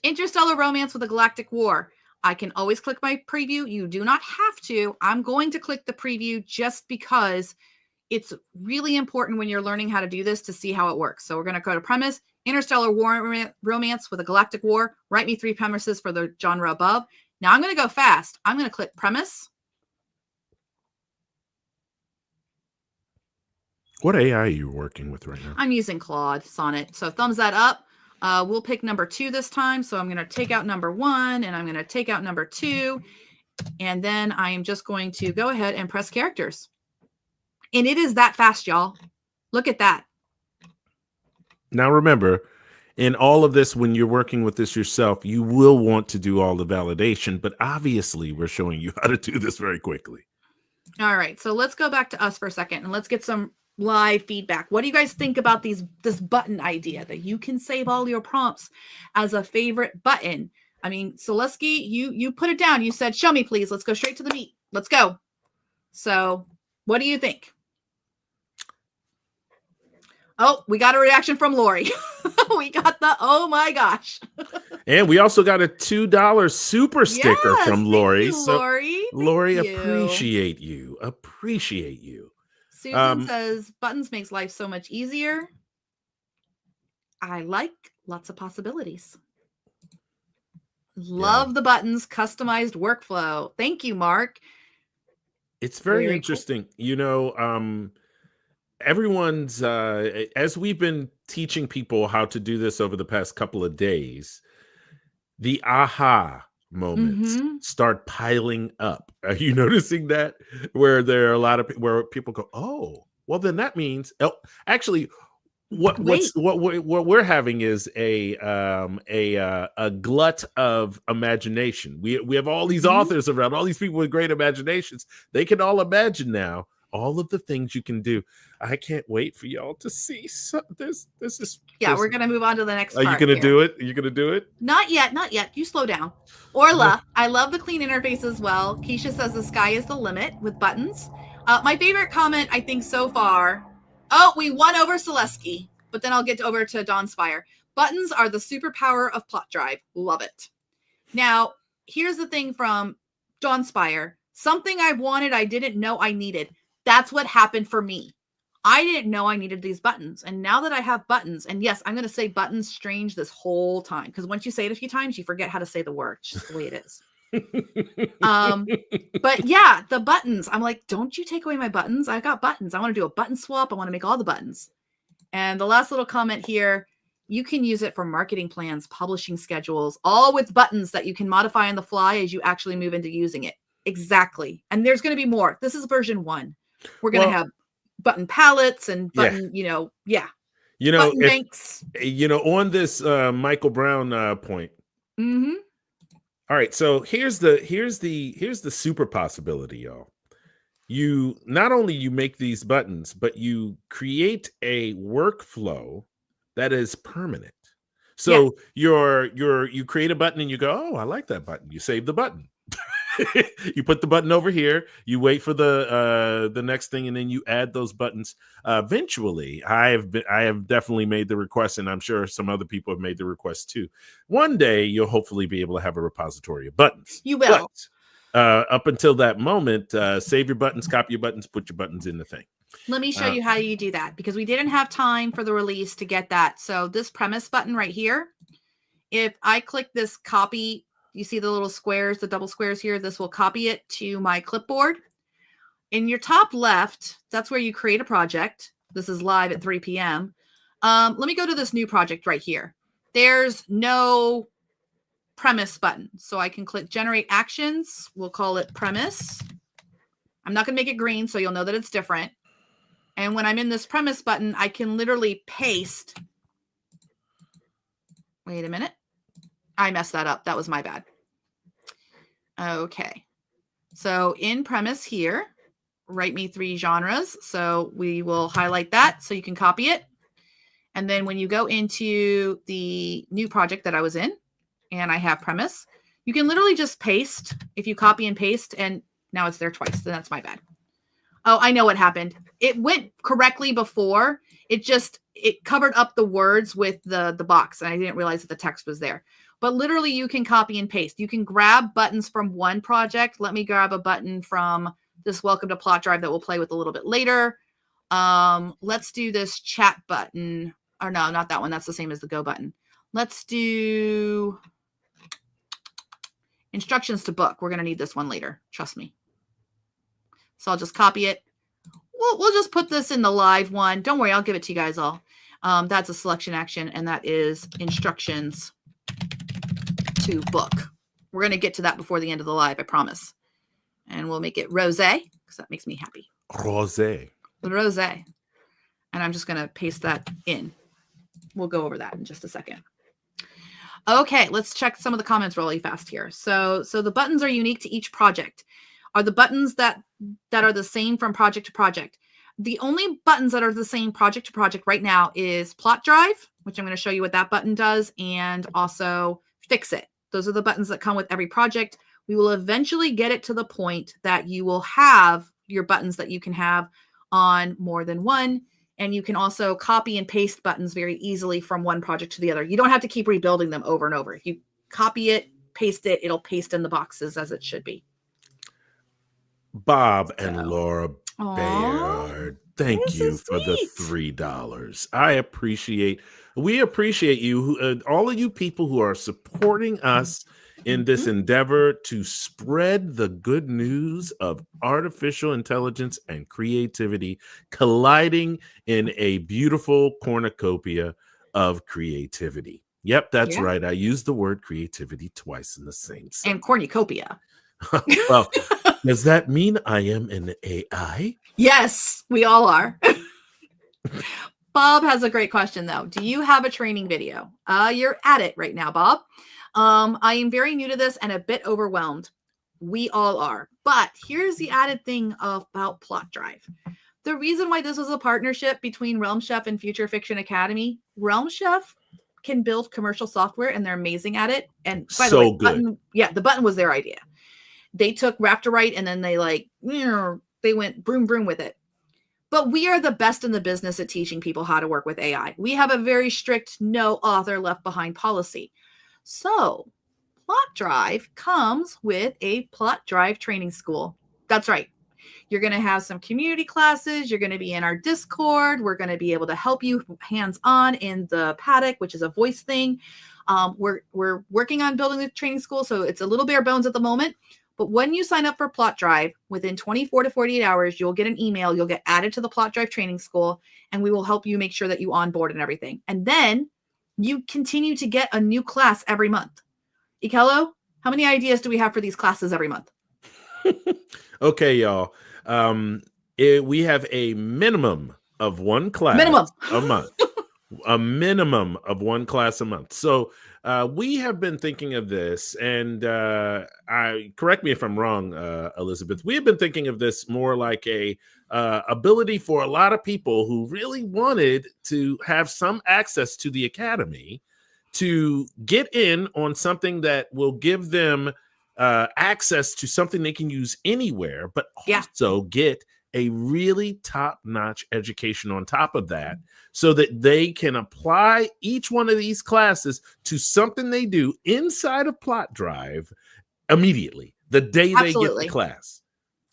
Speaker 3: Interstellar romance with a galactic war. I can always click my preview. You do not have to. I'm going to click the preview just because it's really important when you're learning how to do this to see how it works. So we're going to go to premise, interstellar war romance with a galactic war. Write me 3 premises for the genre above. Now I'm going to go fast. I'm going to click premise.
Speaker 4: What AI are you working with right now?
Speaker 3: I'm using Claude Sonnet. So thumbs that up. We'll pick number 2 this time. So I'm going to take out number 1 and I'm going to take out number 2. And then I am just going to go ahead and press characters. And it is that fast, y'all. Look at that.
Speaker 4: Now, remember, in all of this, when you're working with this yourself, you will want to do all the validation. But obviously, we're showing you how to do this very quickly.
Speaker 3: All right. So let's go back to us for a second and let's get some live feedback. What do you guys think about this button idea that you can save all your prompts as a favorite button? I mean, Selesky, you put it down. You said, show me, please. Let's go straight to the meat. Let's go. So what do you think? Oh, we got a reaction from Lori. We got the, oh my gosh.
Speaker 4: And we also got a $2 super sticker from Lori.
Speaker 3: Thank you, Lori.
Speaker 4: So, Lori,
Speaker 3: Thank you.
Speaker 4: appreciate you. Appreciate you.
Speaker 3: Susan says, buttons makes life so much easier. I like lots of possibilities. Love the buttons, customized workflow. Thank you, Mark.
Speaker 4: It's very interesting. Cool. Everyone's, as we've been teaching people how to do this over the past couple of days, the aha moments start piling up. Are you noticing that? Where there are a lot of where people go, oh, well, then that means actually what we're having is a glut of imagination. We have all these authors around, all these people with great imaginations. They can all imagine now all of the things you can do. I can't wait for y'all to see this.
Speaker 3: We're gonna move on to the next.
Speaker 4: Are you gonna do it? Are you gonna do it?
Speaker 3: Not yet. You slow down. Orla, I love the clean interface as well. Keisha says the sky is the limit with buttons. My favorite comment I think so far. Oh, we won over Selesky, but then I'll get over to Dawn Spire. Buttons are the superpower of PlotDrive. Love it. Now, here's the thing from Dawn Spire. Something I've wanted I didn't know I needed. That's what happened for me. I didn't know I needed these buttons. And now that I have buttons, and yes, I'm going to say buttons strange this whole time, because once you say it a few times, you forget how to say the word. It's just the way it is. But yeah, the buttons, I'm like, don't you take away my buttons? I got buttons. I want to do a button swap. I want to make all the buttons. And the last little comment here, you can use it for marketing plans, publishing schedules, all with buttons that you can modify on the fly as you actually move into using it. Exactly. And there's going to be more. This is version 1. We're going to have button palettes and
Speaker 4: Yeah.
Speaker 3: button,
Speaker 4: You know,
Speaker 3: button
Speaker 4: if
Speaker 3: banks.
Speaker 4: on this Michael Brown point.
Speaker 3: Mm-hmm.
Speaker 4: All right, so here's the super possibility, y'all. You not only you make these buttons, but you create a workflow that is permanent.
Speaker 3: Yeah.
Speaker 4: So you create a button and you go, oh, I like that button. You save the button. You put the button over here, you wait for the next thing, and then you add those buttons. Eventually, I have definitely made the request, and I'm sure some other people have made the request too. One day you'll hopefully be able to have a repository of buttons.
Speaker 3: You will.
Speaker 4: But up until that moment, save your buttons, copy your buttons, put your buttons in the thing.
Speaker 3: Let me show you how you do that, because we didn't have time for the release to get that. So this premise button right here, if I click this copy, you see the little squares, the double squares here, this will copy it to my clipboard. In your top left, that's where you create a project. This is live at 3 p.m. Let me go to this new project right here. There's no premise button. So I can click generate actions. We'll call it premise. I'm not going to make it green, so you'll know that it's different. And when I'm in this premise button, I can literally paste. Wait a minute. I messed that up. That was my bad. Okay. So in premise here, write me 3 genres. So we will highlight that so you can copy it. And then when you go into the new project that I was in, and I have premise, you can literally just paste. If you copy and paste, and now it's there twice, then that's my bad. Oh, I know what happened. It went correctly before. It covered up the words with the box, and I didn't realize that the text was there. But literally, you can copy and paste. You can grab buttons from one project. Let me grab a button from this Welcome to PlotDrive that we'll play with a little bit later. Let's do this chat button. Or no, not that one. That's the same as the go button. Let's do instructions to book. We're going to need this one later. Trust me. So I'll just copy it. We'll just put this in the live one. Don't worry. I'll give it to you guys all. That's a selection action, and that is instructions to book. We're going to get to that before the end of the live, I promise. And we'll make it rose, because that makes me happy.
Speaker 4: Rose.
Speaker 3: Rose. And I'm just going to paste that in. We'll go over that in just a second. Okay, let's check some of the comments really fast here. So the buttons are unique to each project. Are the buttons that are the same from project to project? The only buttons that are the same project to project right now is PlotDrive, which I'm going to show you what that button does, and also Fix It. Those are the buttons that come with every project. We will eventually get it to the point that you will have your buttons that you can have on more than one. And you can also copy and paste buttons very easily from one project to the other. You don't have to keep rebuilding them over and over. If you copy it, paste it, it'll paste in the boxes as it should be.
Speaker 4: Bob and Laura Baird, thank you for the $3. We appreciate you, all of you people who are supporting us in this endeavor to spread the good news of artificial intelligence and creativity colliding in a beautiful cornucopia of creativity. Yep, that's right. I used the word creativity twice in the same sentence.
Speaker 3: And cornucopia.
Speaker 4: Well, does that mean I am an AI?
Speaker 3: Yes, we all are. Bob has a great question, though. Do you have a training video? You're at it right now, Bob. I am very new to this and a bit overwhelmed. We all are. But here's the added thing about PlotDrive. The reason why this was a partnership between Realm Chef and Future Fiction Academy, Realm Chef can build commercial software and they're amazing at it. And by the way, the button was their idea. They took Raptorite and then they went broom broom with it. But we are the best in the business at teaching people how to work with AI. We have a very strict no author left behind policy. So PlotDrive comes with a PlotDrive training school. That's right. You're going to have some community classes. You're going to be in our Discord. We're going to be able to help you hands-on in the paddock, which is a voice thing. We're working on building the training school, so it's a little bare bones at the moment. But when you sign up for PlotDrive, within 24 to 48 hours, you'll get an email. You'll get added to the PlotDrive training school, and we will help you make sure that you onboard and everything. And then you continue to get a new class every month. Ikello, how many ideas do we have for these classes every month?
Speaker 4: Okay, y'all. We have a minimum of one class
Speaker 3: Minimum.
Speaker 4: a month. A minimum of one class a month. So we have been thinking of this, and I correct me if I'm wrong, Elizabeth. We have been thinking of this more like a ability for a lot of people who really wanted to have some access to the academy to get in on something that will give them access to something they can use anywhere, but also get a really top-notch education on top of that, so that they can apply each one of these classes to something they do inside of PlotDrive immediately, the day they get the class.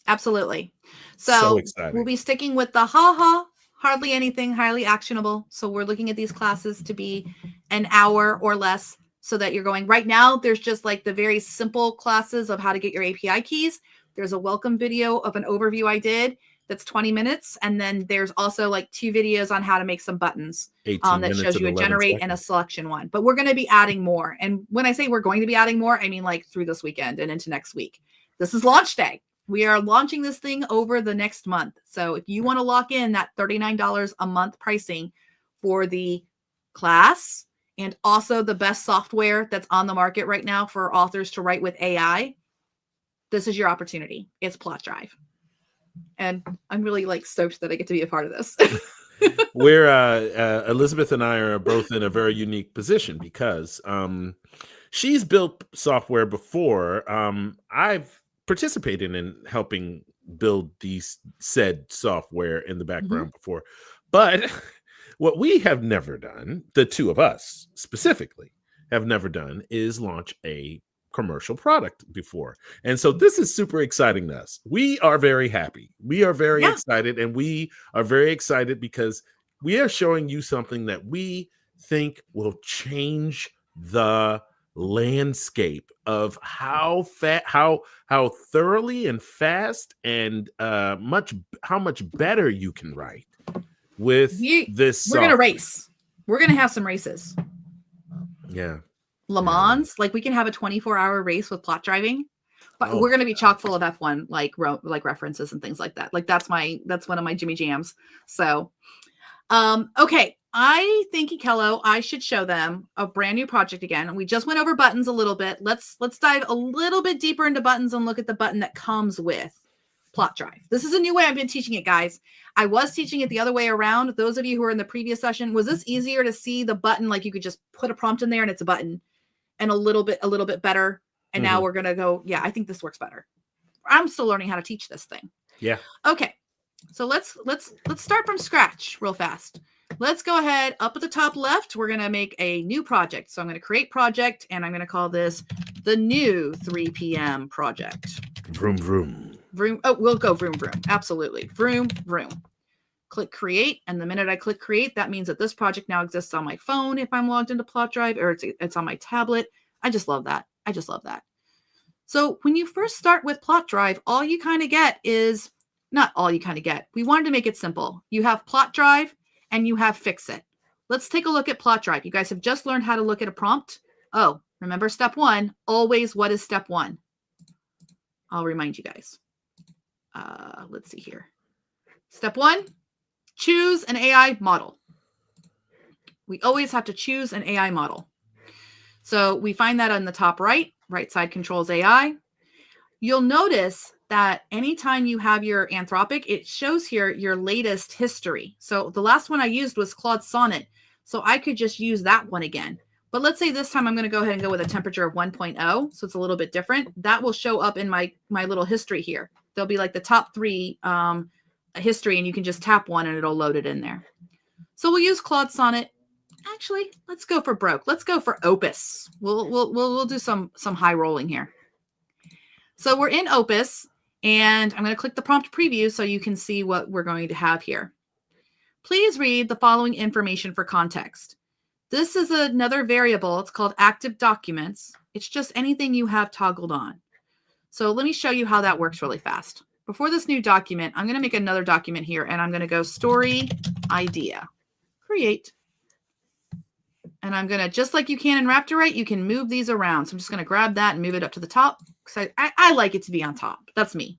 Speaker 3: Absolutely.
Speaker 4: So exciting.
Speaker 3: We'll be sticking with the hardly anything, highly actionable. So we're looking at these classes to be an hour or less, so that you're going right now. There's just like the very simple classes of how to get your API keys. There's a welcome video of an overview I did that's 20 minutes. And then there's also like 2 videos on how to make some buttons that shows you a generate and a selection one. But we're going to be adding more. And when I say we're going to be adding more, I mean like through this weekend and into next week. This is launch day. We are launching this thing over the next month. So if you want to lock in that $39 a month pricing for the class and also the best software that's on the market right now for authors to write with AI, this is your opportunity. It's PlotDrive. And I'm really like stoked that I get to be a part of this.
Speaker 4: Where Elizabeth and I are both in a very unique position because she's built software before. I've participated in helping build these said software in the background before. But what we have never done, the two of us specifically have never done, is launch a commercial product before. And so this is super exciting to us. We are very happy. We are very excited, and we are very excited because we are showing you something that we think will change the landscape of how thoroughly and fast and how much better you can write with this
Speaker 3: software. We're gonna race. We're gonna have some races.
Speaker 4: Yeah.
Speaker 3: Le Mans, like we can have a 24-hour race with plot driving, but we're going to be chock full of F1 like references and things like that. Like that's one of my Jimmy jams. So, okay. I think Kello, I should show them a brand new project again. We just went over buttons a little bit. Let's dive a little bit deeper into buttons and look at the button that comes with PlotDrive. This is a new way I've been teaching it, guys. I was teaching it the other way around. Those of you who were in the previous session, was this easier to see the button? Like you could just put a prompt in there and it's a button. And a little bit better. And now we're going to go, I think this works better. I'm still learning how to teach this thing.
Speaker 4: Yeah.
Speaker 3: Okay. So let's start from scratch real fast. Let's go ahead up at the top left. We're going to make a new project. So I'm going to create project and I'm going to call this the new 3 p.m. project.
Speaker 4: Vroom, vroom.
Speaker 3: Vroom. Oh, we'll go vroom, vroom. Absolutely. Vroom, vroom. Click create. And the minute I click create, that means that this project now exists on my phone if I'm logged into PlotDrive, or it's on my tablet. I just love that. I just love that. So when you first start with PlotDrive, all you kind of get is, not all you kind of get. We wanted to make it simple. You have PlotDrive and you have Fixit. Let's take a look at PlotDrive. You guys have just learned how to look at a prompt. Oh, remember step 1, always what is step 1? I'll remind you guys. Let's see here. Step 1. Choose an AI model. We always have to choose an AI model. So we find that on the top right side controls AI. You'll notice that anytime you have your Anthropic, it shows here your latest history. So the last one I used was Claude Sonnet. So I could just use that one again. But let's say this time I'm going to go ahead and go with a temperature of 1.0. So it's a little bit different. That will show up in my little history here. There'll be like the top 3 history, and you can just tap one and it'll load it in there. So we'll use Claude Sonnet. Actually, let's go for broke. Let's go for Opus. We'll do some high rolling here. So we're in Opus, and I'm going to click the prompt preview so you can see what we're going to have here. Please read the following information for context. This is another variable. It's called active documents. It's just anything you have toggled on. So let me show you how that works really fast. Before this new document, I'm going to make another document here, and I'm going to go story idea, create. And I'm going to, just like you can in Raptorite, you can move these around. So I'm just going to grab that and move it up to the top because I like it to be on top. That's me.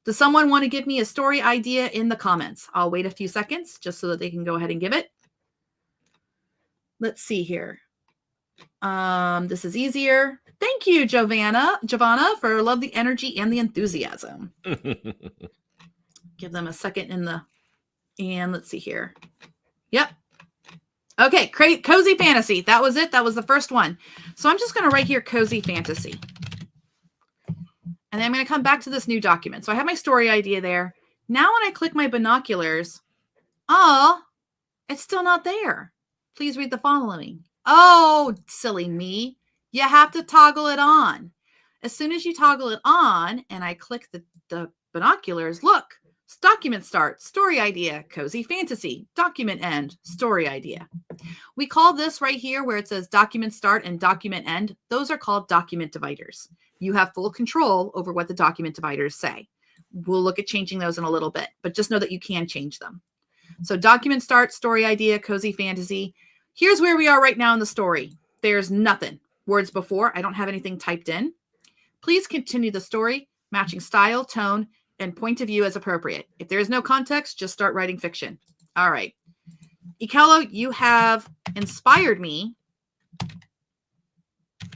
Speaker 3: Does someone want to give me a story idea in the comments? I'll wait a few seconds just so that they can go ahead and give it. Let's see here. This is easier. Thank you, Giovanna, for love the energy and the enthusiasm. Give them a second and let's see here. Yep. Okay, cozy fantasy. That was it. That was the first one. So I'm just going to write here cozy fantasy. And then I'm going to come back to this new document. So I have my story idea there. Now when I click my binoculars, it's still not there. Please read the following. Oh, silly me. You have to toggle it on. As soon as you toggle it on and I click the binoculars, look, document start, story idea, cozy fantasy, document end, story idea. We call this right here where it says document start and document end. Those are called document dividers. You have full control over what the document dividers say. We'll look at changing those in a little bit, but just know that you can change them. So document start, story idea, cozy fantasy. Here's where we are right now in the story. There's nothing. Words before. I don't have anything typed in. Please continue the story, matching style, tone, and point of view as appropriate. If there is no context, just start writing fiction. All right. Ikelo, you have inspired me.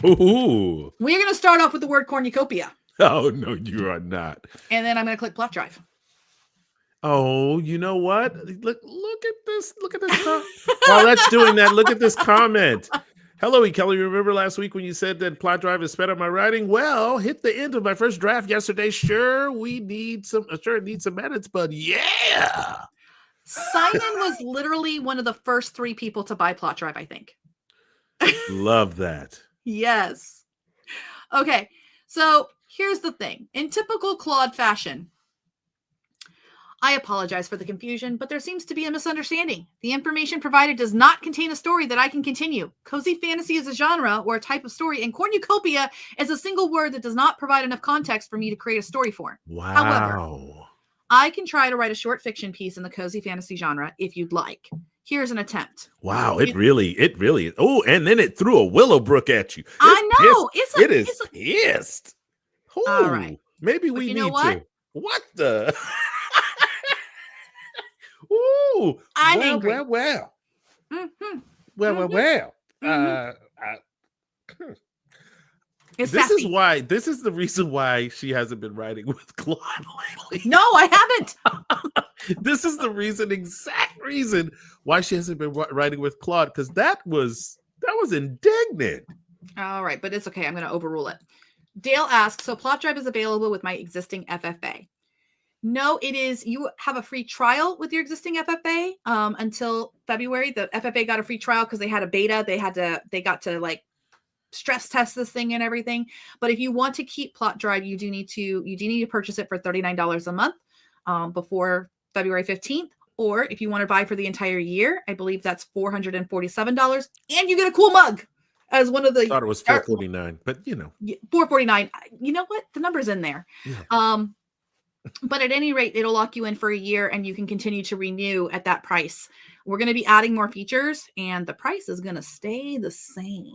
Speaker 4: Ooh.
Speaker 3: We're going to start off with the word cornucopia.
Speaker 4: Oh, no, you are not.
Speaker 3: And then I'm going to click PlotDrive.
Speaker 4: Oh, you know what? Look at this. Look at this. While that's doing that, look at this comment. Hello, E. Kelly. Remember last week when you said that PlotDrive is sped up my writing? Well, hit the end of my first draft yesterday. Sure, we need some edits, but yeah.
Speaker 3: Simon was literally one of the first 3 people to buy PlotDrive, I think.
Speaker 4: Love that.
Speaker 3: Yes. Okay. So here's the thing. In typical Claude fashion, I apologize for the confusion, but there seems to be a misunderstanding. The information provided does not contain a story that I can continue. Cozy fantasy is a genre or a type of story, and cornucopia is a single word that does not provide enough context for me to create a story for.
Speaker 4: Wow.
Speaker 3: However, I can try to write a short fiction piece in the cozy fantasy genre if you'd like. Here's an attempt.
Speaker 4: Wow, it really. Oh, and then it threw a Willowbrook at you.
Speaker 3: I know.
Speaker 4: It is pissed. Ooh,
Speaker 3: all right.
Speaker 4: Maybe we need to. What the? Ooh,
Speaker 3: I'm angry.
Speaker 4: Well.
Speaker 3: Mm-hmm.
Speaker 4: Well.
Speaker 3: Mm-hmm. It's
Speaker 4: this
Speaker 3: sassy.
Speaker 4: This is the reason why she hasn't been writing with Claude lately.
Speaker 3: No, I haven't.
Speaker 4: This is the exact reason why she hasn't been writing with Claude, because that was indignant.
Speaker 3: All right, but it's okay. I'm going to overrule it. Dale asks, so PlotDrive is available with my existing FFA. No, it is. You have a free trial with your existing FFA until February. The FFA got a free trial because they had a beta. They got to like stress test this thing and everything. But if you want to keep PlotDrive, you do need to purchase it for $39 a month before February 15th. Or if you want to buy for the entire year, I believe that's $447, and you get a cool mug as one of the.
Speaker 4: I thought it was $449, but you know,
Speaker 3: $449. You know what? The number's in there.
Speaker 4: Yeah.
Speaker 3: But at any rate, it'll lock you in for a year and you can continue to renew at that price. We're going to be adding more features and the price is going to stay the same.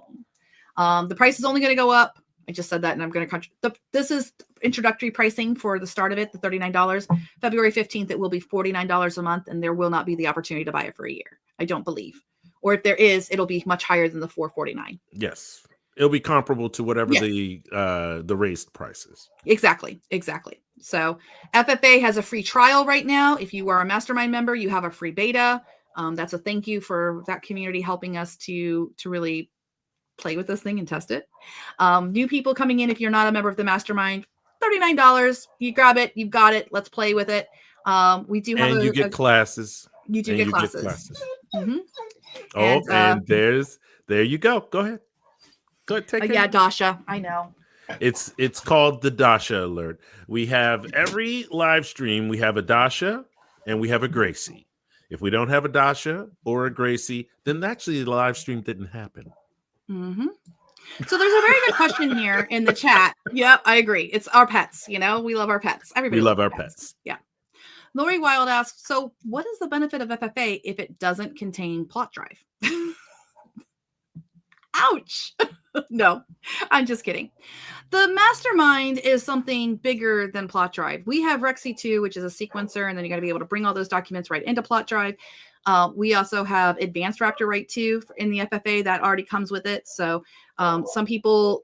Speaker 3: The price is only going to go up. I just said that and I'm going to this is introductory pricing for the start of it, the $39. February 15th, it will be $49 a month and there will not be the opportunity to buy it for a year. I don't believe. Or if there is, it'll be much higher than the $449.
Speaker 4: Yes. It'll be comparable to whatever the raised price is.
Speaker 3: Exactly. So FFA has a free trial right now. If you are a mastermind member, you have a free beta. That's a thank you for that community helping us to really play with this thing and test it. New people coming in, if you're not a member of the mastermind, $39. You grab it. You've got it. Let's play with it. We do have
Speaker 4: you get classes.
Speaker 3: You do get classes. Mm-hmm.
Speaker 4: Oh, and there you go. Go ahead. Go ahead, take it.
Speaker 3: Yeah, Dasha. I know.
Speaker 4: It's called the Dasha alert. We have every live stream. We have a Dasha and we have a Gracie. If we don't have a Dasha or a Gracie, then actually the live stream didn't happen.
Speaker 3: Mm-hmm. So there's a very good question here in the chat. Yep, I agree. It's our pets. You know, we love our pets. Everybody
Speaker 4: love our pets.
Speaker 3: Yeah. Lori Wild asks, so what is the benefit of FFA if it doesn't contain PlotDrive? Ouch. No, I'm just kidding. The mastermind is something bigger than PlotDrive. We have Rexy2, which is a sequencer, and then you got to be able to bring all those documents right into PlotDrive. We also have advanced RaptorWrite 2 in the FFA that already comes with it. So some people,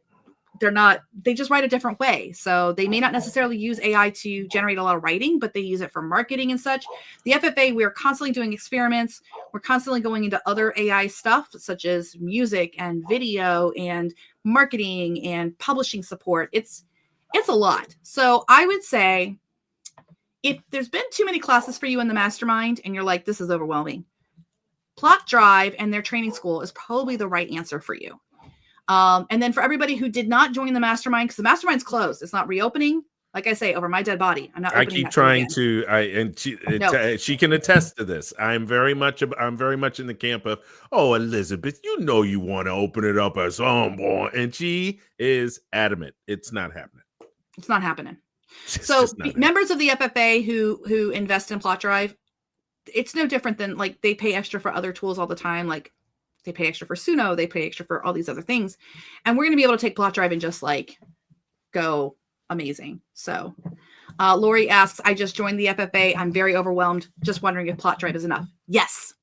Speaker 3: they just write a different way. So they may not necessarily use AI to generate a lot of writing, but they use it for marketing and such. The FFA, we're constantly doing experiments. We're constantly going into other AI stuff, such as music and video and marketing and publishing support. It's a lot. So I would say if there's been too many classes for you in the mastermind and you're like, this is overwhelming, PlotDrive and their training school is probably the right answer for you. And then for everybody who did not join the mastermind, because the mastermind's closed, it's not reopening. Like I say, over my dead body, I'm not.
Speaker 4: I keep trying to. She can attest to this. I'm very much in the camp of, oh, Elizabeth, you know you want to open it up at some point, and she is adamant. It's not happening.
Speaker 3: It's not happening. So members of the FFA who invest in PlotDrive, it's no different than like they pay extra for other tools all the time, like. They pay extra for Suno. They pay extra for all these other things. And we're going to be able to take PlotDrive and just like go amazing. So Lori asks, I just joined the FFA. I'm very overwhelmed. Just wondering if PlotDrive is enough. Yes.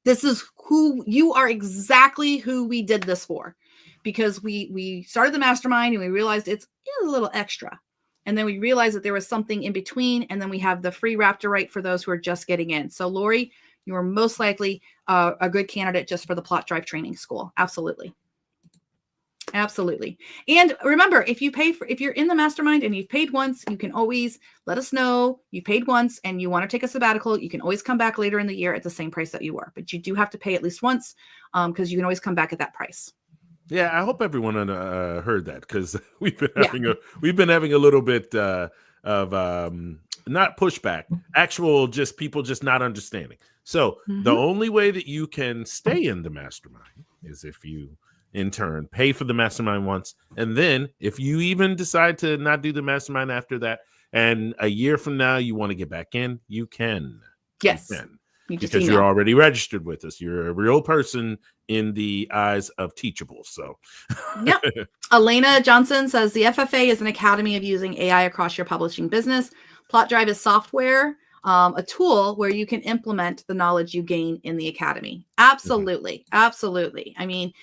Speaker 3: This is who you are, exactly who we did this for, because we started the mastermind and we realized it's a little extra. And then we realized that there was something in between. And then we have the free RaptorWrite for those who are just getting in. So Lori, you are most likely a good candidate just for the PlotDrive training school. Absolutely. Absolutely. And remember, if you're in the mastermind and you've paid once, you can always let us know you paid once and you want to take a sabbatical. You can always come back later in the year at the same price that you were, but you do have to pay at least once because you can always come back at that price.
Speaker 4: Yeah, I hope everyone heard that, because we've been having a little bit of not pushback, actual just people just not understanding. So the only way that you can stay in the mastermind is if you, in turn, pay for the mastermind once. And then if you even decide to not do the mastermind after that, and a year from now you want to get back in, you can.
Speaker 3: Yes.
Speaker 4: You can, because you're already registered with us. You're a real person in the eyes of Teachable. So,
Speaker 3: yep. Elena Johnson says the FFA is an academy of using AI across your publishing business. PlotDrive is software, a tool where you can implement the knowledge you gain in the academy. Absolutely. Absolutely. I mean,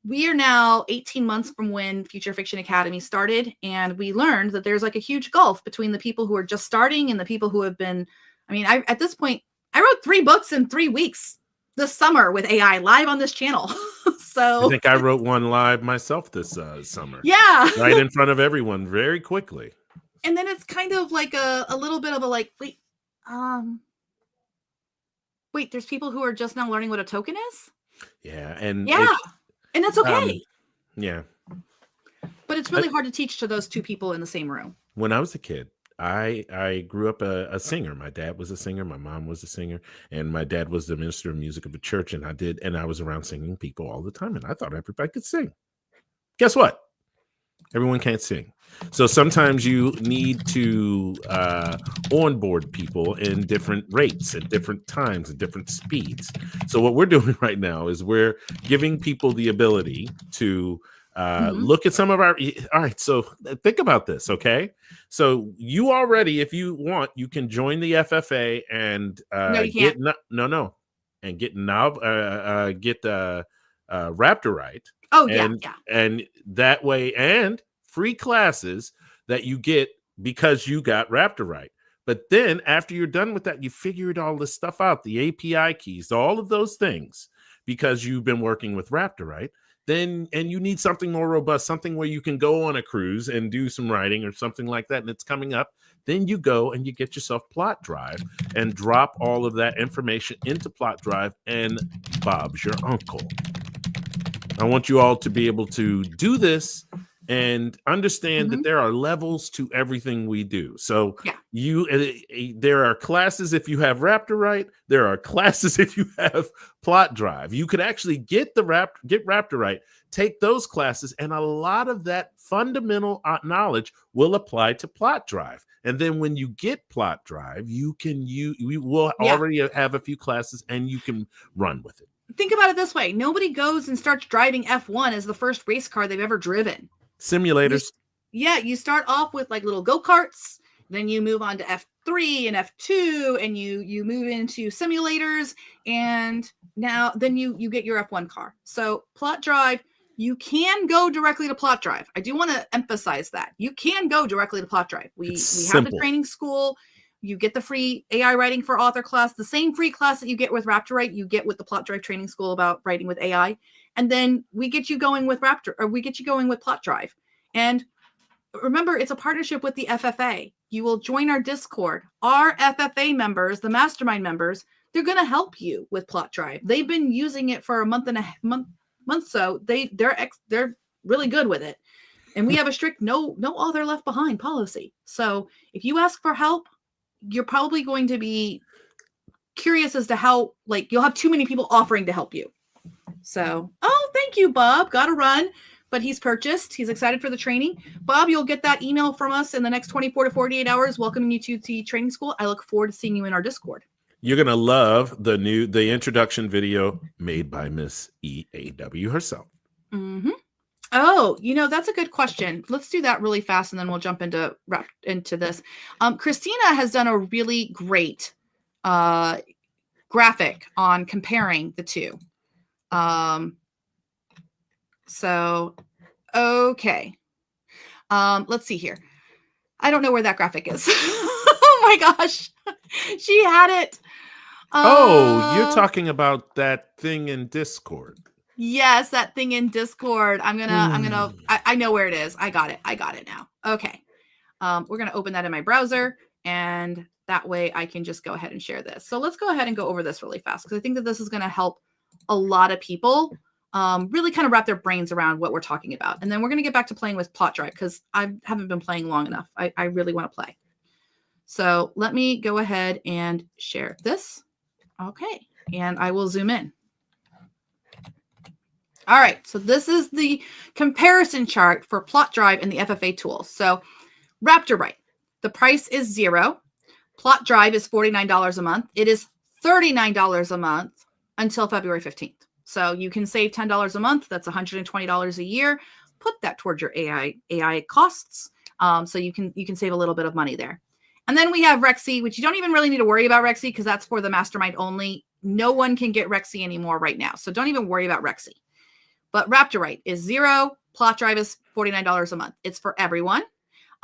Speaker 3: we are now 18 months from when Future Fiction Academy started, and we learned that there's like a huge gulf between the people who are just starting and the people who have been, at this point, I wrote 3 books in 3 weeks this summer with AI live on this channel. So
Speaker 4: I think I wrote one live myself this summer.
Speaker 3: Yeah.
Speaker 4: Right in front of everyone very quickly.
Speaker 3: And then it's kind of like a little bit of a like, wait, there's people who are just now learning what a token is?
Speaker 4: Yeah. And
Speaker 3: that's okay.
Speaker 4: Yeah.
Speaker 3: But it's really hard to teach to those 2 people in the same room.
Speaker 4: When I was a kid, I grew up a singer. My dad was a singer. My mom was a singer. And my dad was the minister of music of a church. And I was around singing people all the time. And I thought everybody could sing. Guess what? Everyone can't sing. So sometimes you need to onboard people in different rates at different times at different speeds. So what we're doing right now is we're giving people the ability to look at some of our. All right. So think about this. OK, so you already, if you want, you can join the FFA and get RaptorWrite.
Speaker 3: Oh,
Speaker 4: and that way, and free classes that you get because you got RaptorWrite. But then after you're done with that, you figured all this stuff out, the API keys, all of those things, because you've been working with RaptorWrite. Then, and you need something more robust, something where you can go on a cruise and do some writing or something like that, and it's coming up. Then you go and you get yourself PlotDrive and drop all of that information into PlotDrive, and Bob's your uncle. I want you all to be able to do this and understand that there are levels to everything we do. So there are classes if you have RaptorWrite. There are classes if you have PlotDrive. You could actually get RaptorWrite, take those classes, and a lot of that fundamental knowledge will apply to PlotDrive. And then when you get PlotDrive, we will already have a few classes and you can run with it.
Speaker 3: think about it this way. Nobody goes and starts driving F1 as the first race car they've ever driven.
Speaker 4: Simulators.
Speaker 3: You start off with like little go-karts, then you move on to F3 and F2, and you move into simulators, and then you get your F1 car. So PlotDrive, you can go directly to PlotDrive. I do want to emphasize that. You can go directly to PlotDrive. We have the training school. You get the free AI writing for author class, the same free class that you get with RaptorWrite, you get with the PlotDrive training school about writing with AI. And then we get you going with PlotDrive. And remember, it's a partnership with the FFA. You will join our Discord. Our FFA members, the mastermind members, they're going to help you with PlotDrive. They've been using it for a month, so they're really good with it. And we have a strict no author left behind policy. So if you ask for help, you're probably going to be curious as to how, like, you'll have too many people offering to help you. So, thank you, Bob. Got to run. But he's purchased. He's excited for the training. Bob, you'll get that email from us in the next 24 to 48 hours welcoming you to the training school. I look forward to seeing you in our Discord.
Speaker 4: You're going to love the introduction video made by Miss EAW herself.
Speaker 3: Mm-hmm. Oh, that's a good question. Let's do that really fast, and then we'll jump into this. Christina has done a really great graphic on comparing the two. Okay. Let's see here. I don't know where that graphic is. Oh my gosh. She had it.
Speaker 4: You're talking about that thing in Discord.
Speaker 3: Yes, that thing in Discord. I know where it is. I got it now. Okay. We're going to open that in my browser, and that way I can just go ahead and share this. So let's go ahead and go over this really fast, because I think that this is going to help a lot of people really kind of wrap their brains around what we're talking about. And then we're going to get back to playing with PlotDrive, because I haven't been playing long enough. I really want to play. So let me go ahead and share this. Okay. And I will zoom in. All right. So this is the comparison chart for PlotDrive and the FFA tools. So RaptorWrite, the price is $0. PlotDrive is $49 a month. It is $39 a month until February 15th. So you can save $10 a month. That's $120 a year. Put that towards your AI costs. So you can save a little bit of money there. And then we have Rexy, which you don't even really need to worry about Rexy, because that's for the mastermind only. No one can get Rexy anymore right now. So don't even worry about Rexy. But RaptorWrite is $0. PlotDrive is $49 a month. It's for everyone.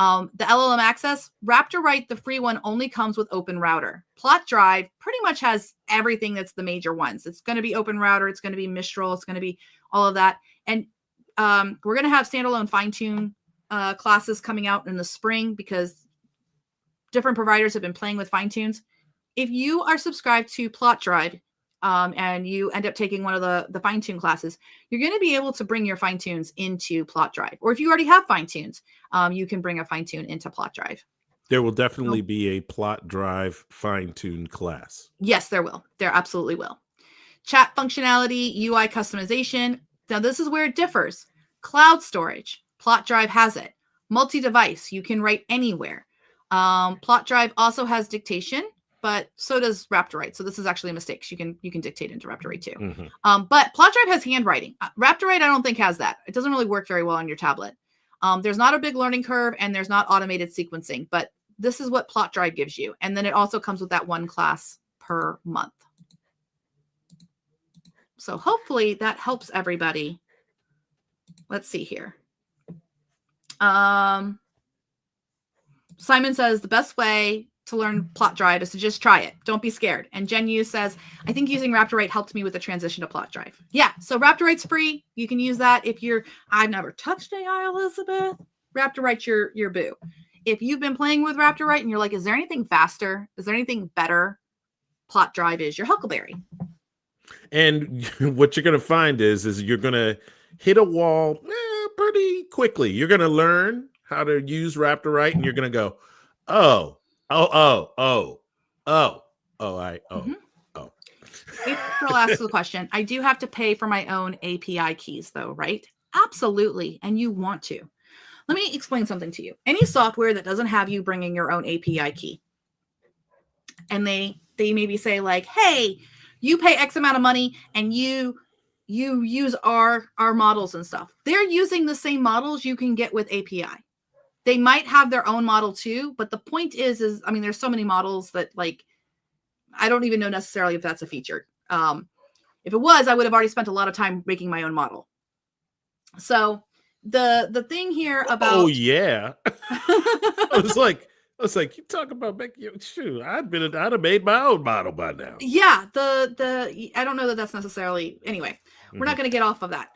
Speaker 3: The LLM access, RaptorWrite, the free one, only comes with Open Router. PlotDrive pretty much has everything that's the major ones. It's going to be Open Router. It's going to be Mistral. It's going to be all of that. And we're going to have standalone fine-tune classes coming out in the spring, because different providers have been playing with fine-tunes. If you are subscribed to PlotDrive and you end up taking one of the fine-tune classes, you're going to be able to bring your fine-tunes into PlotDrive. Or if you already have fine-tunes, you can bring a fine-tune into PlotDrive.
Speaker 4: There will definitely be a PlotDrive fine-tune class.
Speaker 3: Yes, there will. There absolutely will. Chat functionality, UI customization. Now, this is where it differs. Cloud storage. PlotDrive has it. Multi-device. You can write anywhere. PlotDrive also has dictation, but so does RaptorWrite. So this is actually a mistake. You can dictate into RaptorWrite too. Mm-hmm. But PlotDrive has handwriting. RaptorWrite, I don't think, has that. It doesn't really work very well on your tablet. There's not a big learning curve, and there's not automated sequencing, but this is what PlotDrive gives you. And then it also comes with that one class per month. So hopefully that helps everybody. Let's see here. Simon says the best way to learn PlotDrive is to just try it. Don't be scared. And Jen Yu says, I think using RaptorWrite helped me with the transition to PlotDrive. Yeah, so RaptorWrite's free. You can use that if I've never touched AI, Elizabeth. RaptorWrite's your boo. If you've been playing with RaptorWrite and you're like, is there anything faster? Is there anything better? PlotDrive is your Huckleberry.
Speaker 4: And what you're going to find is you're going to hit a wall pretty quickly. You're going to learn how to use RaptorWrite, and you're going to go, oh.
Speaker 3: April asks the question. I do have to pay for my own API keys, though, right? Absolutely. And you want to. Let me explain something to you. Any software that doesn't have you bringing your own API key, and they maybe say like, hey, You pay X amount of money and you use our models and stuff. They're using the same models you can get with API. They might have their own model too, but the point is I mean, there's so many models that like, I don't even know necessarily if that's a feature. If it was, I would have already spent a lot of time making my own model. So the thing here about,
Speaker 4: oh yeah, I was like, you talk about making your shoe. I'd have made my own model by now.
Speaker 3: Yeah, I don't know that that's necessarily, anyway, we're not going to get off of that.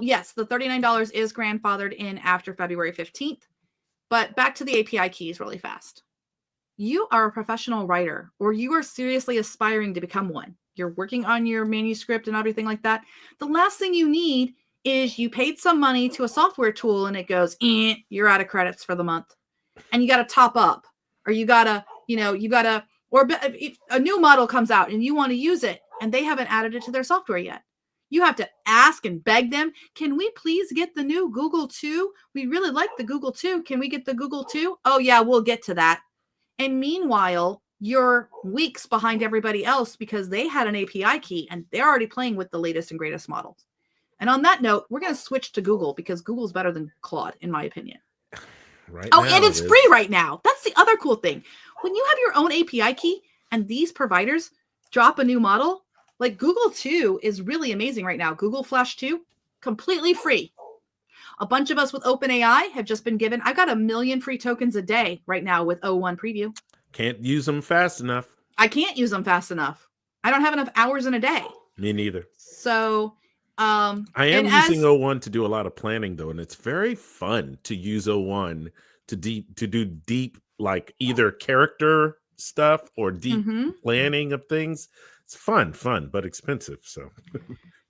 Speaker 3: Yes, the $39 is grandfathered in after February 15th, but back to the API keys really fast. You are a professional writer, or you are seriously aspiring to become one. You're working on your manuscript and everything like that. The last thing you need is you paid some money to a software tool and it goes, you're out of credits for the month. And you got to top up, or you got to, or a new model comes out and you want to use it and they haven't added it to their software yet. You have to ask and beg them, can we please get the new Google 2? We really like the Google 2. Can we get the Google 2? Oh yeah, we'll get to that. And meanwhile, you're weeks behind everybody else because they had an API key and they're already playing with the latest and greatest models. And on that note, we're going to switch to Google because Google's better than Claude, in my opinion.
Speaker 4: Right.
Speaker 3: Oh, and it's free right now. That's the other cool thing. When you have your own API key and these providers drop a new model, like Google 2 is really amazing right now. Google Flash 2, completely free. A bunch of us with OpenAI have just been given, I've got 1 million free tokens a day right now with O1 preview.
Speaker 4: Can't use them fast enough.
Speaker 3: I can't use them fast enough. I don't have enough hours in a day.
Speaker 4: Me neither.
Speaker 3: So,
Speaker 4: I am using O1 to do a lot of planning though, and it's very fun to use O1 to do deep, like either character stuff or deep planning of things. It's fun, but expensive. So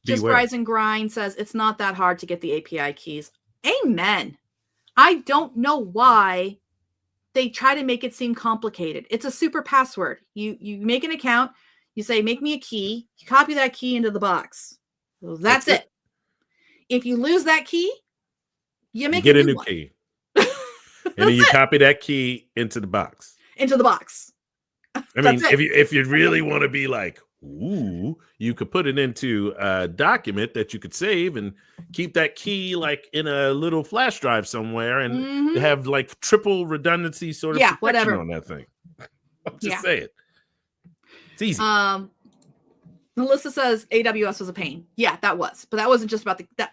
Speaker 3: Just Rise and Grind says it's not that hard to get the API keys. Amen. I don't know why they try to make it seem complicated. It's a super password. You make an account, you say, make me a key, you copy that key into the box. Well, that's it. If you lose that key, you get a new
Speaker 4: key. And then you copy that key into the box.
Speaker 3: Into the box.
Speaker 4: I mean, if you really want to be like, ooh, you could put it into a document that you could save and keep that key like in a little flash drive somewhere and have like triple redundancy sort of protection on that thing. I'm just saying. It's easy.
Speaker 3: Melissa says AWS was a pain. Yeah, that was. But that wasn't just about that.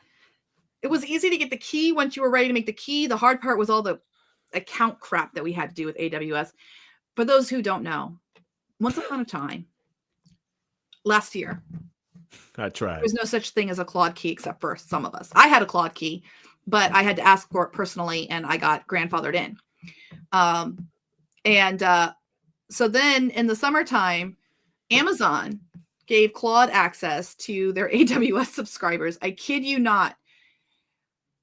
Speaker 3: It was easy to get the key once you were ready to make the key. The hard part was all the account crap that we had to do with AWS. For those who don't know, once upon a time, last year,
Speaker 4: I tried.
Speaker 3: There was no such thing as a Claude key except for some of us. I had a Claude key, but I had to ask for it personally, and I got grandfathered in. So then in the summertime, Amazon gave Claude access to their AWS subscribers. I kid you not.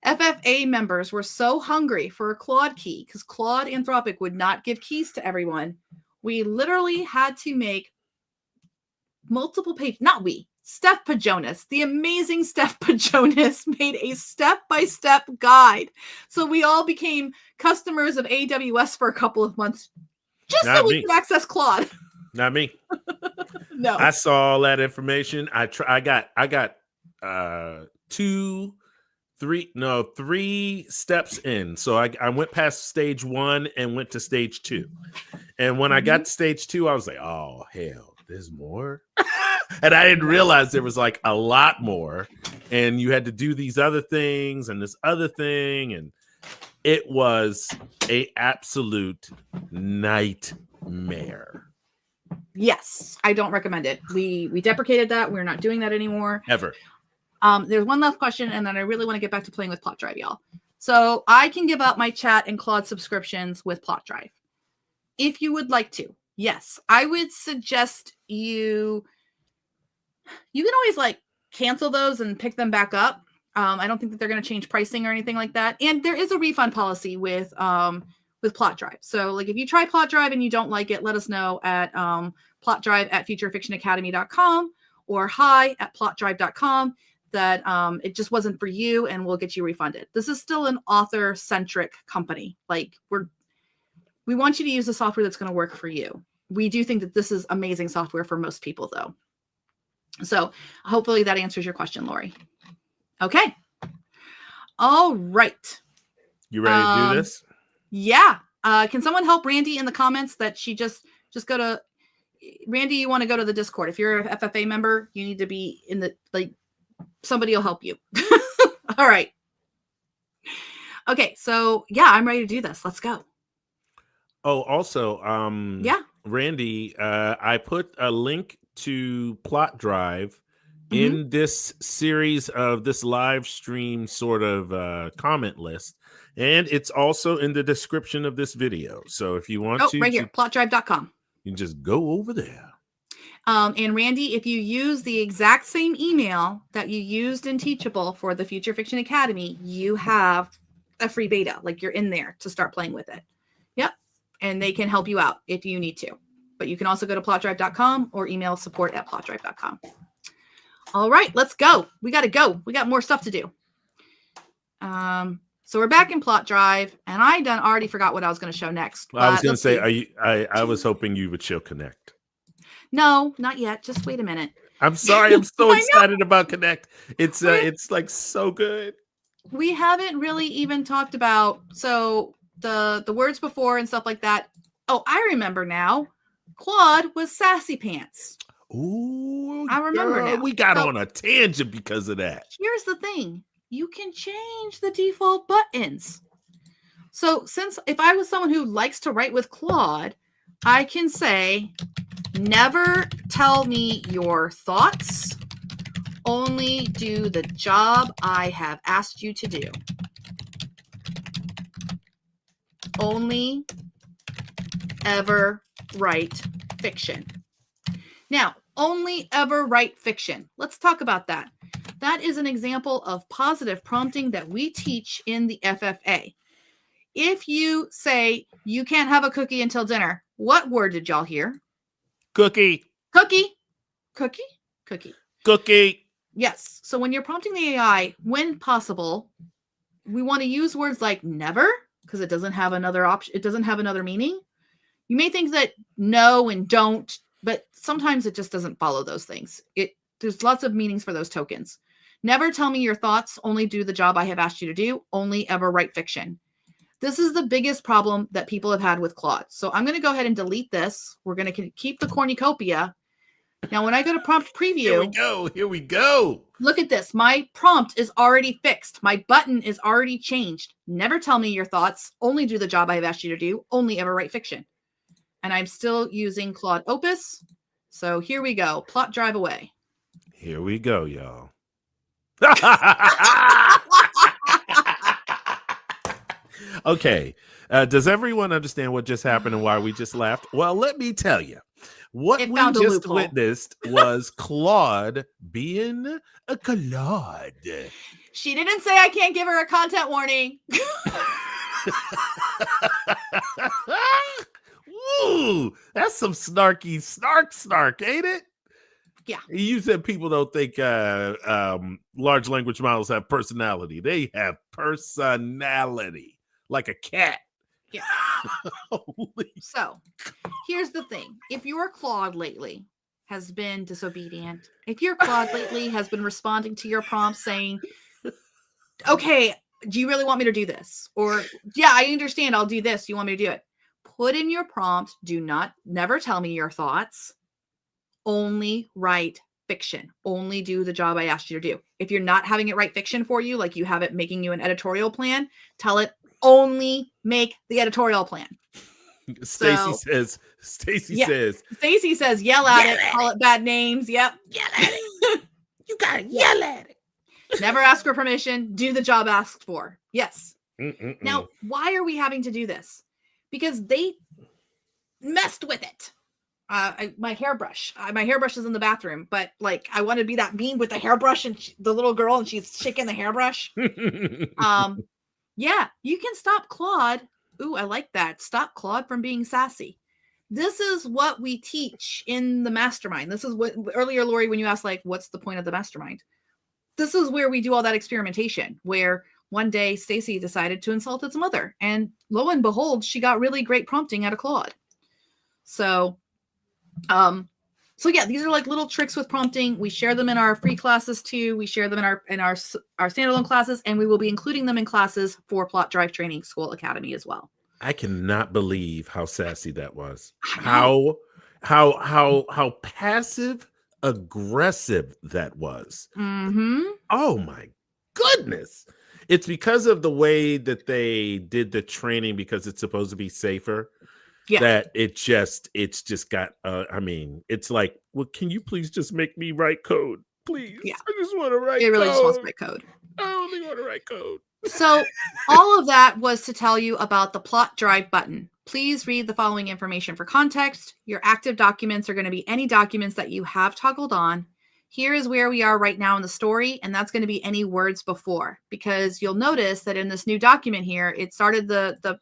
Speaker 3: FFA members were so hungry for a Claude key because Claude Anthropic would not give keys to everyone. We literally had to make multiple pages. Not we. Steph Pajonas, the amazing Steph Pajonas, made a step-by-step guide. So we all became customers of AWS for a couple of months just so we could access Claude.
Speaker 4: Not me.
Speaker 3: No.
Speaker 4: I saw all that information. I got 3 steps in. So I went past stage 1 and went to stage 2. And when I got to stage 2, I was like, oh, hell, there's more. And I didn't realize there was like a lot more. And you had to do these other things and this other thing. And it was a absolute nightmare.
Speaker 3: Yes, I don't recommend it. We deprecated that. We're not doing that anymore.
Speaker 4: Ever.
Speaker 3: There's one last question, and then I really want to get back to playing with PlotDrive, y'all. So I can give up my chat and Claude subscriptions with PlotDrive. If you would like to, yes, I would suggest you can always like cancel those and pick them back up. I don't think that they're going to change pricing or anything like that. And there is a refund policy with PlotDrive. So like if you try PlotDrive and you don't like it, let us know at plotdrive@futurefictionacademy.com or hi@plotdrive.com that it just wasn't for you, and we'll get you refunded. This is still an author-centric company. Like we want you to use the software that's going to work for you. We do think that this is amazing software for most people, though. So hopefully that answers your question, Lori. Okay. All right.
Speaker 4: You ready to do this?
Speaker 3: Yeah. Can someone help Randy in the comments that she just go to Randy? You want to go to the Discord. If you're a FFA member, you need to be in the, like, somebody will help you. All right. Okay. So yeah, I'm ready to do this. Let's go.
Speaker 4: Oh, also,
Speaker 3: yeah,
Speaker 4: Randy, I put a link to PlotDrive in this series of this live stream sort of comment list. And it's also in the description of this video. So if you want to,
Speaker 3: right here, PlotDrive.com.
Speaker 4: You can just go over there.
Speaker 3: And Randy, if you use the exact same email that you used in Teachable for the Future Fiction Academy, you have a free beta. Like, you're in there to start playing with it. Yep. And they can help you out if you need to. But you can also go to PlotDrive.com or email support@PlotDrive.com. All right, let's go. We got to go. We got more stuff to do. So we're back in PlotDrive, and I already forgot what I was going to show next.
Speaker 4: I was going to say, I was hoping you would show Connect.
Speaker 3: No, not yet. Just wait a minute.
Speaker 4: I'm sorry. I'm so excited about Connect. It's like so good.
Speaker 3: We haven't really even talked about the words before and stuff like that. Oh, I remember now. Claude was sassy pants.
Speaker 4: Ooh,
Speaker 3: I remember now.
Speaker 4: We got on a tangent because of that.
Speaker 3: Here's the thing. You can change the default buttons. So if I was someone who likes to write with Claude, I can say, never tell me your thoughts. Only do the job I have asked you to do. Only ever write fiction. Now, only ever write fiction. Let's talk about that. That is an example of positive prompting that we teach in the FFA. If you say you can't have a cookie until dinner, what word did y'all hear?
Speaker 4: Cookie.
Speaker 3: Cookie. Cookie. Cookie.
Speaker 4: Cookie.
Speaker 3: Yes. So when you're prompting the AI, when possible, we want to use words like never, because it doesn't have another option. It doesn't have another meaning. You may think that no and don't, but sometimes it just doesn't follow those things. There's lots of meanings for those tokens. Never tell me your thoughts. Only do the job I have asked you to do. Only ever write fiction. This is the biggest problem that people have had with Claude. So I'm going to go ahead and delete this. We're going to keep the cornucopia. Now, when I go to prompt preview.
Speaker 4: Here we go. Here we go.
Speaker 3: Look at this. My prompt is already fixed. My button is already changed. Never tell me your thoughts. Only do the job I have asked you to do. Only ever write fiction. And I'm still using Claude Opus. So here we go. PlotDrive away.
Speaker 4: Here we go, y'all. Okay. Does everyone understand what just happened and why we just laughed? Well, let me tell you. What we just witnessed was Claude being a Claude.
Speaker 3: She didn't say I can't give her a content warning.
Speaker 4: Ooh, that's some snarky snark, ain't it?
Speaker 3: Yeah.
Speaker 4: You said people don't think large language models have personality. They have personality, like a cat.
Speaker 3: Yeah. So here's the thing. If your Claude lately has been disobedient, if your Claude lately has been responding to your prompts saying, okay, do you really want me to do this? Or, yeah, I understand. I'll do this. You want me to do it? Put in your prompt. Never tell me your thoughts. Only write fiction. Only do the job I asked you to do. If you're not having it write fiction for you, like you have it making you an editorial plan, tell it only make the editorial plan.
Speaker 4: Stacy says,
Speaker 3: yell at it, call it bad names. Yep.
Speaker 4: Yell at it. You gotta yell at it.
Speaker 3: Never ask for permission. Do the job asked for. Yes. Now, why are we having to do this? Because they messed with it. My hairbrush is in the bathroom, but like I want to be that bean with the hairbrush and the little girl and she's shaking the hairbrush. Yeah, you can stop Claude. Ooh, I like that. Stop Claude from being sassy. This is what we teach in the mastermind. This is what earlier, Lori, when you asked like, what's the point of the mastermind? This is where we do all that experimentation, where one day Stacy decided to insult its mother, and lo and behold, she got really great prompting out of Claude. So, So yeah, these are like little tricks with prompting. We share them in our free classes too. We share them in our standalone classes, and we will be including them in classes for PlotDrive Training School Academy as well.
Speaker 4: I cannot believe how sassy that was.
Speaker 3: I know.
Speaker 4: How passive aggressive that was.
Speaker 3: Mm-hmm.
Speaker 4: Oh my goodness. It's because of the way that they did the training, because it's supposed to be safer.
Speaker 3: Yeah.
Speaker 4: That it's just got I mean, it's like, well, can you please just make me write code? Please.
Speaker 3: Yeah.
Speaker 4: I just want to write
Speaker 3: It really
Speaker 4: code.
Speaker 3: just wants to write code.
Speaker 4: I only want to write code.
Speaker 3: So all of that was to tell you about the PlotDrive button. Please read the following information for context. Your active documents are going to be any documents that you have toggled on. Here is where we are right now in the story, and that's going to be any words before, because you'll notice that in this new document here, it started the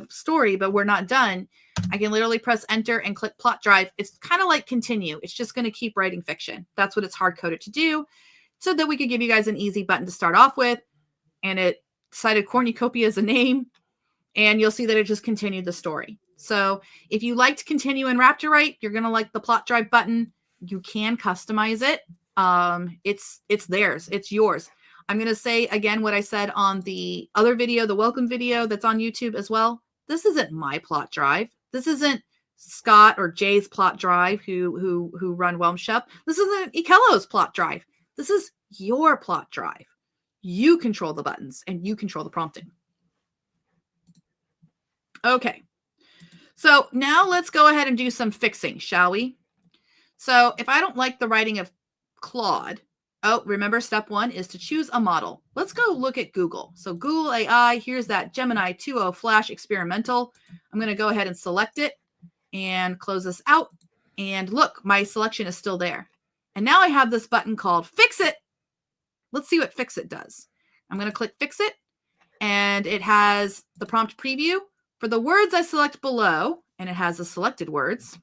Speaker 3: story, but we're not done. I can literally press enter and click PlotDrive. It's kind of like continue. It's just going to keep writing fiction. That's what it's hard coded to do, so that we could give you guys an easy button to start off with. And it cited cornucopia as a name, and you'll see that it just continued the story. So if you like to continue in Raptorite, you're going to like the PlotDrive button. You can customize it. It's theirs. It's yours. I'm going to say again what I said on the other video, the welcome video that's on YouTube as well. This isn't my PlotDrive. This isn't Scott or Jay's PlotDrive who run WhelmShep. This isn't Ikello's PlotDrive. This is your PlotDrive. You control the buttons and you control the prompting. Okay. So now let's go ahead and do some fixing, shall we? So if I don't like the writing of Claude, remember step 1 is to choose a model. Let's go look at Google. So Google AI, here's that Gemini 2.0 Flash experimental. I'm going to go ahead and select it and close this out. And look, my selection is still there. And now I have this button called Fix It. Let's see what Fix It does. I'm going to click Fix It, and it has the prompt preview. For the words I select below, and it has the selected words,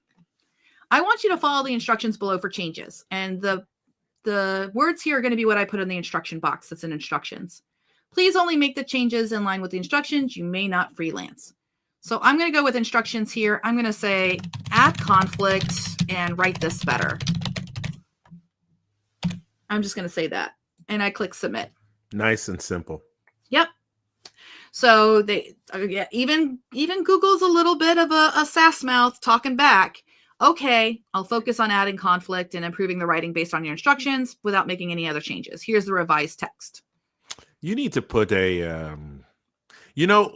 Speaker 3: I want you to follow the instructions below for changes. And the words here are going to be what I put in the instruction box that's in instructions. Please only make the changes in line with the instructions. You may not freelance. So I'm going to go with instructions here. I'm going to say add conflict and write this better. I'm just going to say that. And I click submit.
Speaker 4: Nice and simple.
Speaker 3: Yep. So they even Google's a little bit of a sass mouth talking back. Okay, I'll focus on adding conflict and improving the writing based on your instructions without making any other changes. Here's the revised text.
Speaker 4: You need to put a you know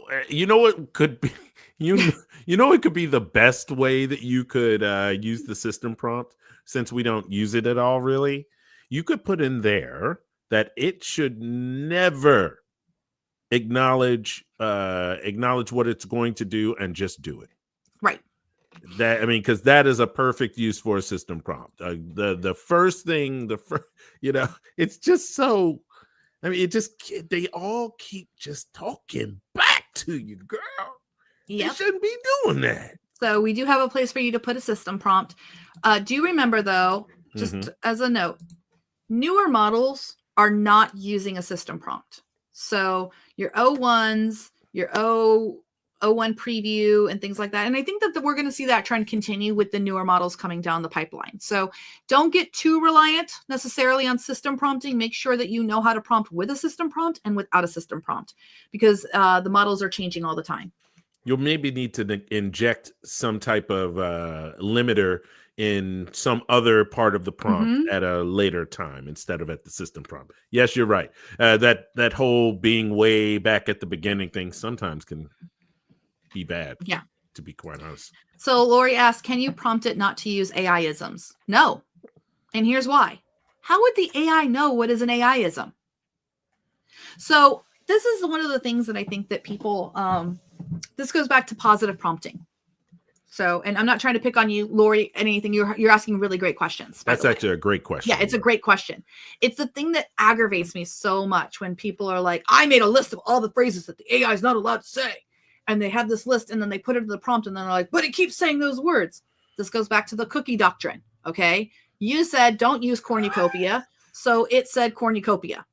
Speaker 4: what could be it could be the best way that you could use the system prompt, since we don't use it at all really. You could put in there that it should never acknowledge what it's going to do and just do it.
Speaker 3: Right.
Speaker 4: Because that is a perfect use for a system prompt. The first thing, it's just so. They all keep just talking back to you, girl. Yep. They shouldn't be doing that.
Speaker 3: So we do have a place for you to put a system prompt. Do remember though, just as a note, newer models are not using a system prompt. So your O1s, your O1 preview and things like that. And I think that we're going to see that trend continue with the newer models coming down the pipeline. So don't get too reliant necessarily on system prompting. Make sure that you know how to prompt with a system prompt and without a system prompt, because the models are changing all the time.
Speaker 4: You'll maybe need to inject some type of limiter in some other part of the prompt at a later time instead of at the system prompt. Yes, you're right. That whole being way back at the beginning thing sometimes can be bad. Yeah, to be quite honest.
Speaker 3: So Lori asked, can you prompt it not to use AI-isms? No. And here's why. How would the AI know what is an AI-ism? So this is one of the things that I think that people, this goes back to positive prompting. So, and I'm not trying to pick on you, Lori, anything. You're asking really great questions.
Speaker 4: That's actually a great question.
Speaker 3: Yeah, it's a great question. It's the thing that aggravates me so much when people are like, I made a list of all the phrases that the AI is not allowed to say. And they have this list and then they put it in the prompt and then they're like, but it keeps saying those words. This goes back to the cookie doctrine. Okay. You said, don't use cornucopia. So it said cornucopia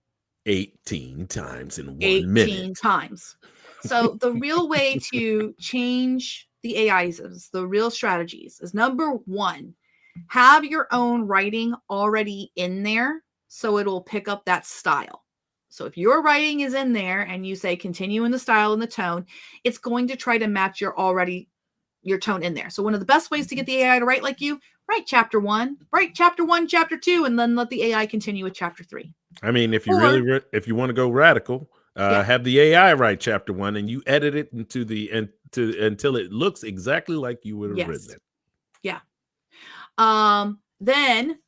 Speaker 4: 18 times in 1 minute.
Speaker 3: 18 times. So the real way to change the AI-isms, the real strategies is number 1, have your own writing already in there so it'll pick up that style. So if your writing is in there and you say continue in the style and the tone, it's going to try to match your tone in there. So one of the best ways to get the AI to write like you, write chapter 1, chapter 2, and then let the AI continue with chapter 3.
Speaker 4: I mean, if you if you want to go radical, have the AI write chapter 1 and you edit it until it looks exactly like you would have written it.
Speaker 3: Yeah. Then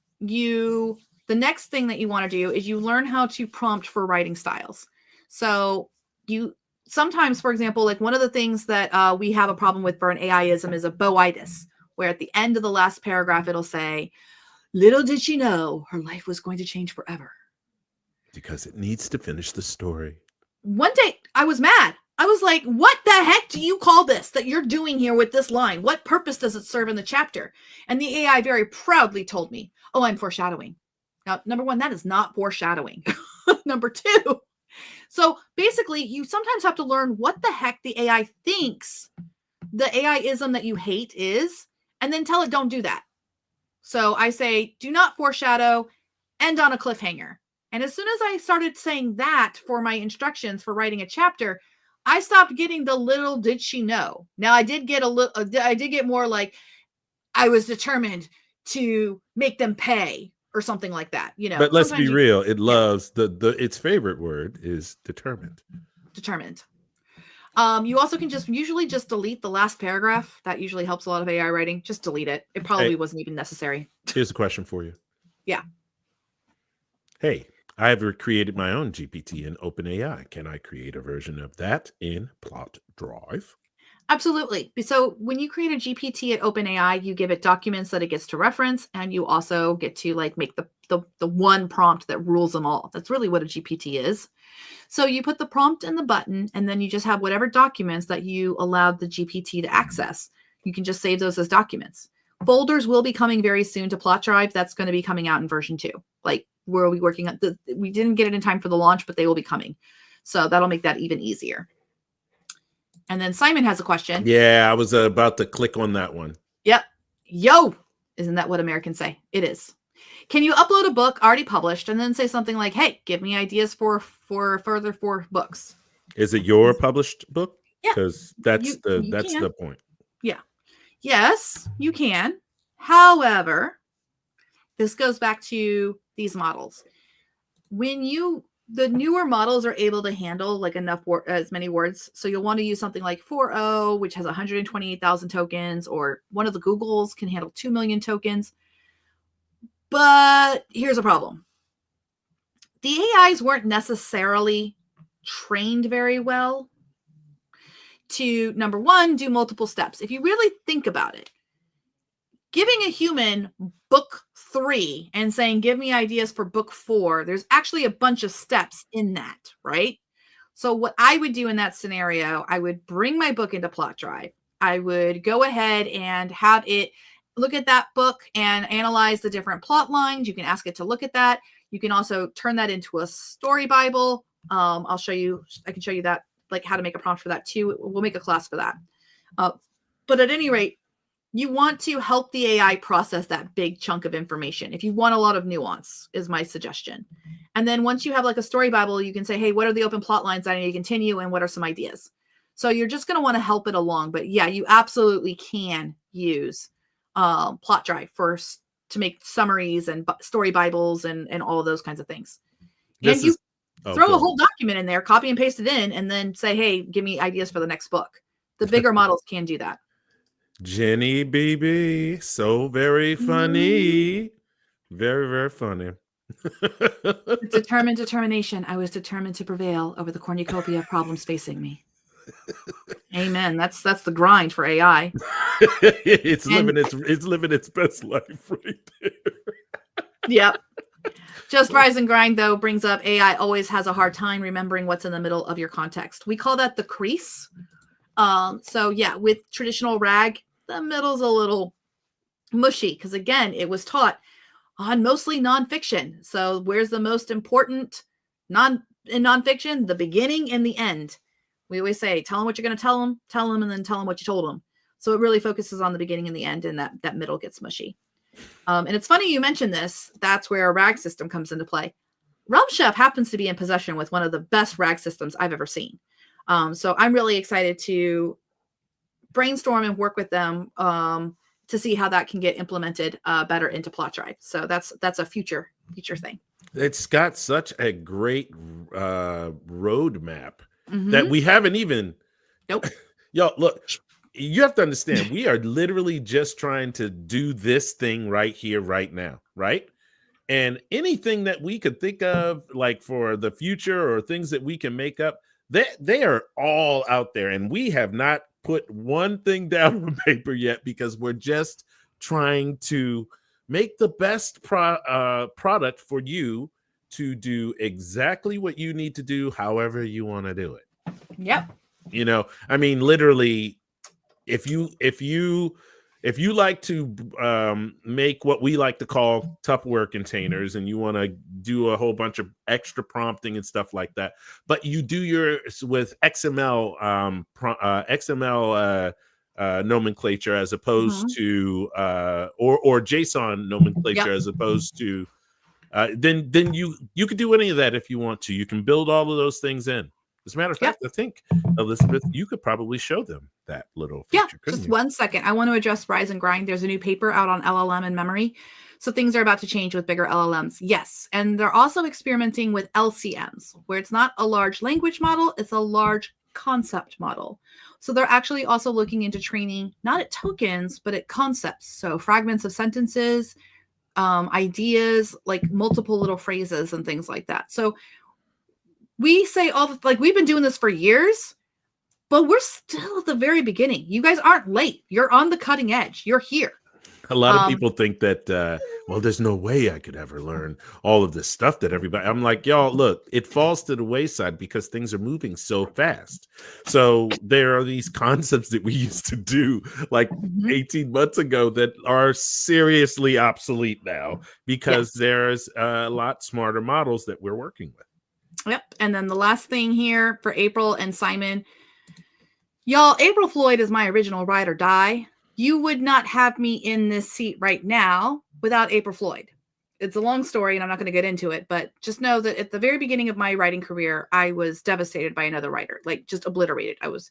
Speaker 3: the next thing that you want to do is you learn how to prompt for writing styles. So you sometimes, for example, like one of the things that we have a problem with for an AI-ism is a bow-itis, where at the end of the last paragraph, it'll say, little did she know her life was going to change forever.
Speaker 4: Because it needs to finish the story.
Speaker 3: One day I was mad. I was like, what the heck do you call this that you're doing here with this line? What purpose does it serve in the chapter? And the AI very proudly told me, oh, I'm foreshadowing. Now, number one, that is not foreshadowing. Number two. So basically, you sometimes have to learn what the heck the AI thinks the AI-ism that you hate is, and then tell it don't do that. So I say, do not foreshadow, end on a cliffhanger. And as soon as I started saying that for my instructions for writing a chapter, I stopped getting the little did she know. Now I did get more like I was determined to make them pay or something like that, you know.
Speaker 4: But let's be real, it loves its favorite word is determined.
Speaker 3: Determined. You also can usually just delete the last paragraph. That usually helps a lot of AI writing. Just delete it. It probably wasn't even necessary.
Speaker 4: Here's a question for you.
Speaker 3: Yeah.
Speaker 4: Hey, I have created my own GPT in OpenAI. Can I create a version of that in PlotDrive?
Speaker 3: Absolutely. So when you create a GPT at OpenAI, you give it documents that it gets to reference, and you also get to like make the one prompt that rules them all. That's really what a GPT is. So you put the prompt in the button, and then you just have whatever documents that you allowed the GPT to access. You can just save those as documents. Folders will be coming very soon to PlotDrive. That's going to be coming out in version 2. Like we'll be working on we didn't get it in time for the launch, but they will be coming. So that'll make that even easier. And then Simon has a question.
Speaker 4: Yeah, I was about to click on that one.
Speaker 3: Yep. Yo, isn't that what Americans say? It is. Can you upload a book already published and then say something like, hey, give me ideas for further 4 books?
Speaker 4: Is it your published book?
Speaker 3: Yeah.
Speaker 4: Because that's the point.
Speaker 3: Yeah. Yes, you can. However, this goes back to these models. The newer models are able to handle like as many words. So you'll want to use something like 4.0, which has 128,000 tokens, or one of the Googles can handle 2 million tokens. But here's a problem. The AIs weren't necessarily trained very well to, number one, do multiple steps. If you really think about it, giving a human book 3 and saying, give me ideas for book 4, there's actually a bunch of steps in that, right? So what I would do in that scenario, I would bring my book into PlotDrive. I would go ahead and have it look at that book and analyze the different plot lines. You can ask it to look at that. You can also turn that into a story Bible. I can show you that, like how to make a prompt for that too. We'll make a class for that. But at any rate, you want to help the AI process that big chunk of information. If you want a lot of nuance, is my suggestion. And then once you have like a story Bible, you can say, hey, what are the open plot lines that I need to continue? And what are some ideas? So you're just going to want to help it along. But yeah, you absolutely can use PlotDrive to make summaries and story Bibles and all of those kinds of things. And you throw a whole document in there, copy and paste it in, and then say, hey, give me ideas for the next book. The bigger models can do that.
Speaker 4: Jenny BB, so very funny. Very, very funny.
Speaker 3: Determination. I was determined to prevail over the cornucopia of problems facing me. Amen. That's the grind for AI.
Speaker 4: It's living its best life right there.
Speaker 3: Yep. Just rise and grind, though, brings up AI always has a hard time remembering what's in the middle of your context. We call that the crease. So yeah, with traditional RAG, the middle's a little mushy because again, it was taught on mostly nonfiction. So where's the most important in nonfiction? The beginning and the end. We always say, tell them what you're going to tell them, and then tell them what you told them. So it really focuses on the beginning and the end, and that middle gets mushy. And it's funny you mentioned this. That's where a RAG system comes into play. Realm Chef happens to be in possession with one of the best RAG systems I've ever seen. So I'm really excited to brainstorm and work with them to see how that can get implemented better into PlotDrive. So that's a future thing.
Speaker 4: It's got such a great roadmap that we haven't even.
Speaker 3: Nope.
Speaker 4: Yo, look, you have to understand, we are literally just trying to do this thing right here, right now, right? And anything that we could think of, like for the future or things that we can make up, they are all out there. And we have not put one thing down on paper yet because we're just trying to make the best product for you to do exactly what you need to do, however you want to do it.
Speaker 3: Yep.
Speaker 4: You know, I mean, literally, if you like to make what we like to call Tupperware containers, and you want to do a whole bunch of extra prompting and stuff like that, but you do yours with XML nomenclature as opposed to or JSON nomenclature as opposed to then you could do any of that if you want to. You can build all of those things in. As a matter of fact, I think, Elizabeth, you could probably show them that little feature.
Speaker 3: Just 1 second. I want to address Rise and Grind. There's a new paper out on LLM and memory. So things are about to change with bigger LLMs. Yes. And they're also experimenting with LCMs, where it's not a large language model, it's a large concept model. So they're actually also looking into training, not at tokens, but at concepts. So fragments of sentences, ideas, like multiple little phrases and things like that. So we say we've been doing this for years, but we're still at the very beginning. You guys aren't late. You're on the cutting edge. You're here.
Speaker 4: A lot of people think that, well, there's no way I could ever learn all of this stuff that everybody. I'm like, y'all, look, it falls to the wayside because things are moving so fast. So there are these concepts that we used to do like 18 months ago that are seriously obsolete now because there's a lot smarter models that we're working with.
Speaker 3: Yep. And then the last thing here for April and Simon, y'all, April Floyd is my original ride or die. You would not have me in this seat right now without April Floyd. It's a long story and I'm not going to get into it, but just know that at the very beginning of my writing career, I was devastated by another writer, like just obliterated. I was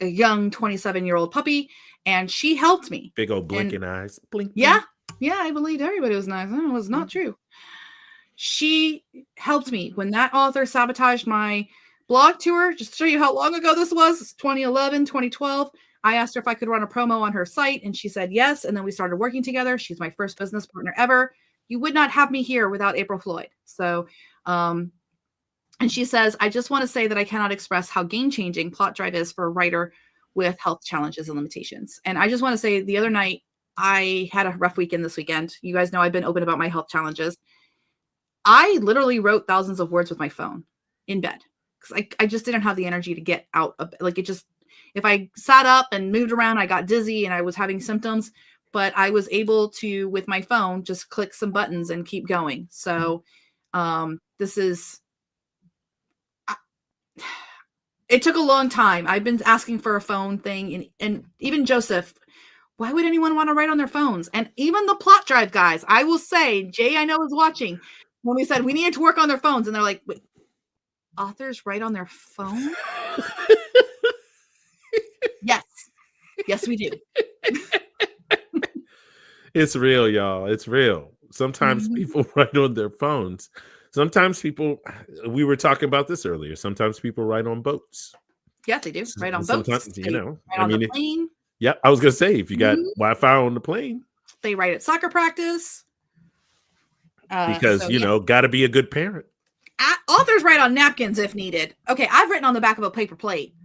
Speaker 3: a young 27-year-old puppy and she helped me.
Speaker 4: Big old blinking eyes. Blink, blink.
Speaker 3: Yeah. Yeah. I believed everybody was nice. It was not true. She helped me when that author sabotaged my blog tour. Just to show you how long ago this was, 2011, 2012. I asked her if I could run a promo on her site and she said yes. And then we started working together. She's my first business partner ever. You would not have me here without April Floyd. So, and she says, I just want to say that I cannot express how game-changing PlotDrive is for a writer with health challenges and limitations. And I just want to say the other night, I had a rough weekend this weekend. You guys know I've been open about my health challenges. I literally wrote thousands of words with my phone in bed because I just didn't have the energy to get out of it. Like it just, if I sat up and moved around, I got dizzy and I was having symptoms, but I was able to, with my phone, just click some buttons and keep going. So this is, it took a long time. I've been asking for a phone thing and even Joseph, why would anyone want to write on their phones? And even the PlotDrive guys, I will say, Jay, I know is watching. When we said we needed to work on their phones, and they're like, wait, authors write on their phone? Yes, we do.
Speaker 4: It's real, y'all. It's real. Sometimes people write on their phones. Sometimes people, we were talking about this earlier. Sometimes people write on boats.
Speaker 3: Yeah, they do. Write on boats.
Speaker 4: You know,
Speaker 3: write on the plane.
Speaker 4: Yeah, I was gonna say if you got Wi-Fi on the plane,
Speaker 3: they write at soccer practice.
Speaker 4: Because, got to be a good parent.
Speaker 3: Authors write on napkins if needed. Okay, I've written on the back of a paper plate.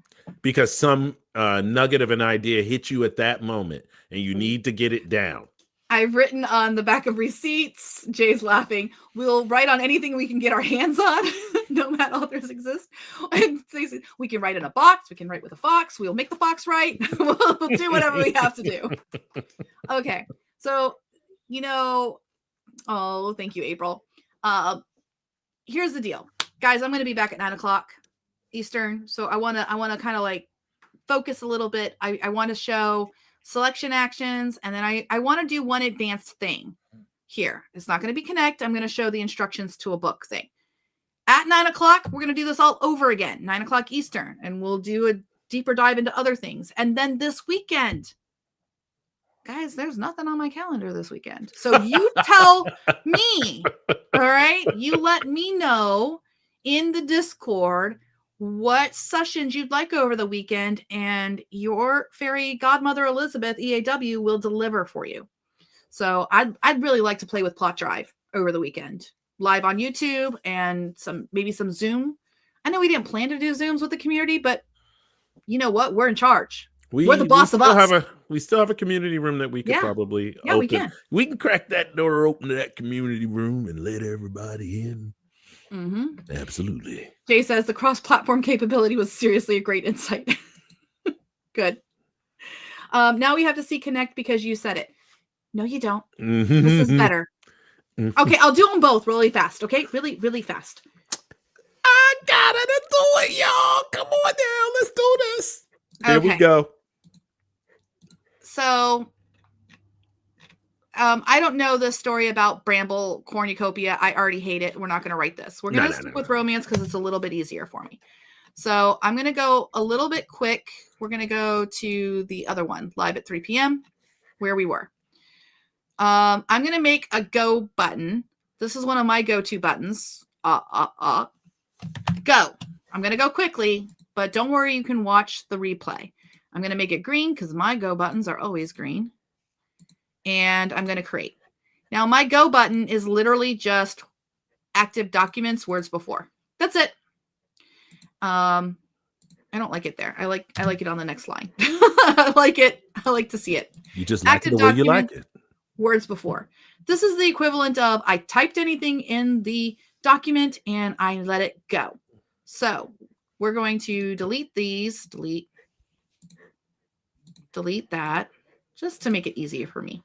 Speaker 4: Because some nugget of an idea hit you at that moment and you need to get it down.
Speaker 3: I've written on the back of receipts. Jay's laughing. We'll write on anything we can get our hands on. Nomad authors exist. And we can write in a box. We can write with a fox. We'll make the fox write. We'll do whatever we have to do. Okay, so, oh, thank you, April. Here's the deal, guys. I'm going to be back at 9:00 Eastern. So I want to kind of like focus a little bit. I want to show selection actions, and then I want to do one advanced thing here. It's not going to be connect. I'm going to show the instructions to a book thing. At 9 o'clock, we're going to do this all over again, 9 o'clock Eastern, and we'll do a deeper dive into other things. And then this weekend, guys, there's nothing on my calendar this weekend. So you tell me, all right? You let me know in the Discord what sessions you'd like over the weekend, and your fairy godmother Elizabeth EAW will deliver for you. So I'd really like to play with PlotDrive over the weekend, live on YouTube and maybe some Zoom. I know we didn't plan to do Zooms with the community, but you know what? We're in charge. We're the boss of us.
Speaker 4: We still have a community room that we could probably open. We can crack that door open to that community room and let everybody in. Mm-hmm. Absolutely.
Speaker 3: Jay says the cross-platform capability was seriously a great insight. Good. Now we have to see connect because you said it. No, you don't. Mm-hmm. This is better. Mm-hmm. Okay, I'll do them both really fast. Okay, really, really fast.
Speaker 4: I gotta do it, y'all. Come on down. Let's do this. There we go.
Speaker 3: So, I don't know the story about Bramble Cornucopia. I already hate it. We're not going to write this. We're going to stick with romance because it's a little bit easier for me. So I'm going to go a little bit quick. We're going to go to the other one, live at 3 p.m., where we were. I'm going to make a go button. This is one of my go-to buttons. Go. I'm going to go quickly, but don't worry. You can watch the replay. I'm going to make it green because my go buttons are always green. And I'm going to create. Now, my go button is literally just active documents, words before. That's it. I don't like it there. I like it on the next line. I like it. I like to see it.
Speaker 4: You just like it the way you like it.
Speaker 3: Words before. This is the equivalent of I typed anything in the document and I let it go. So we're going to delete these, delete that, just to make it easier for me.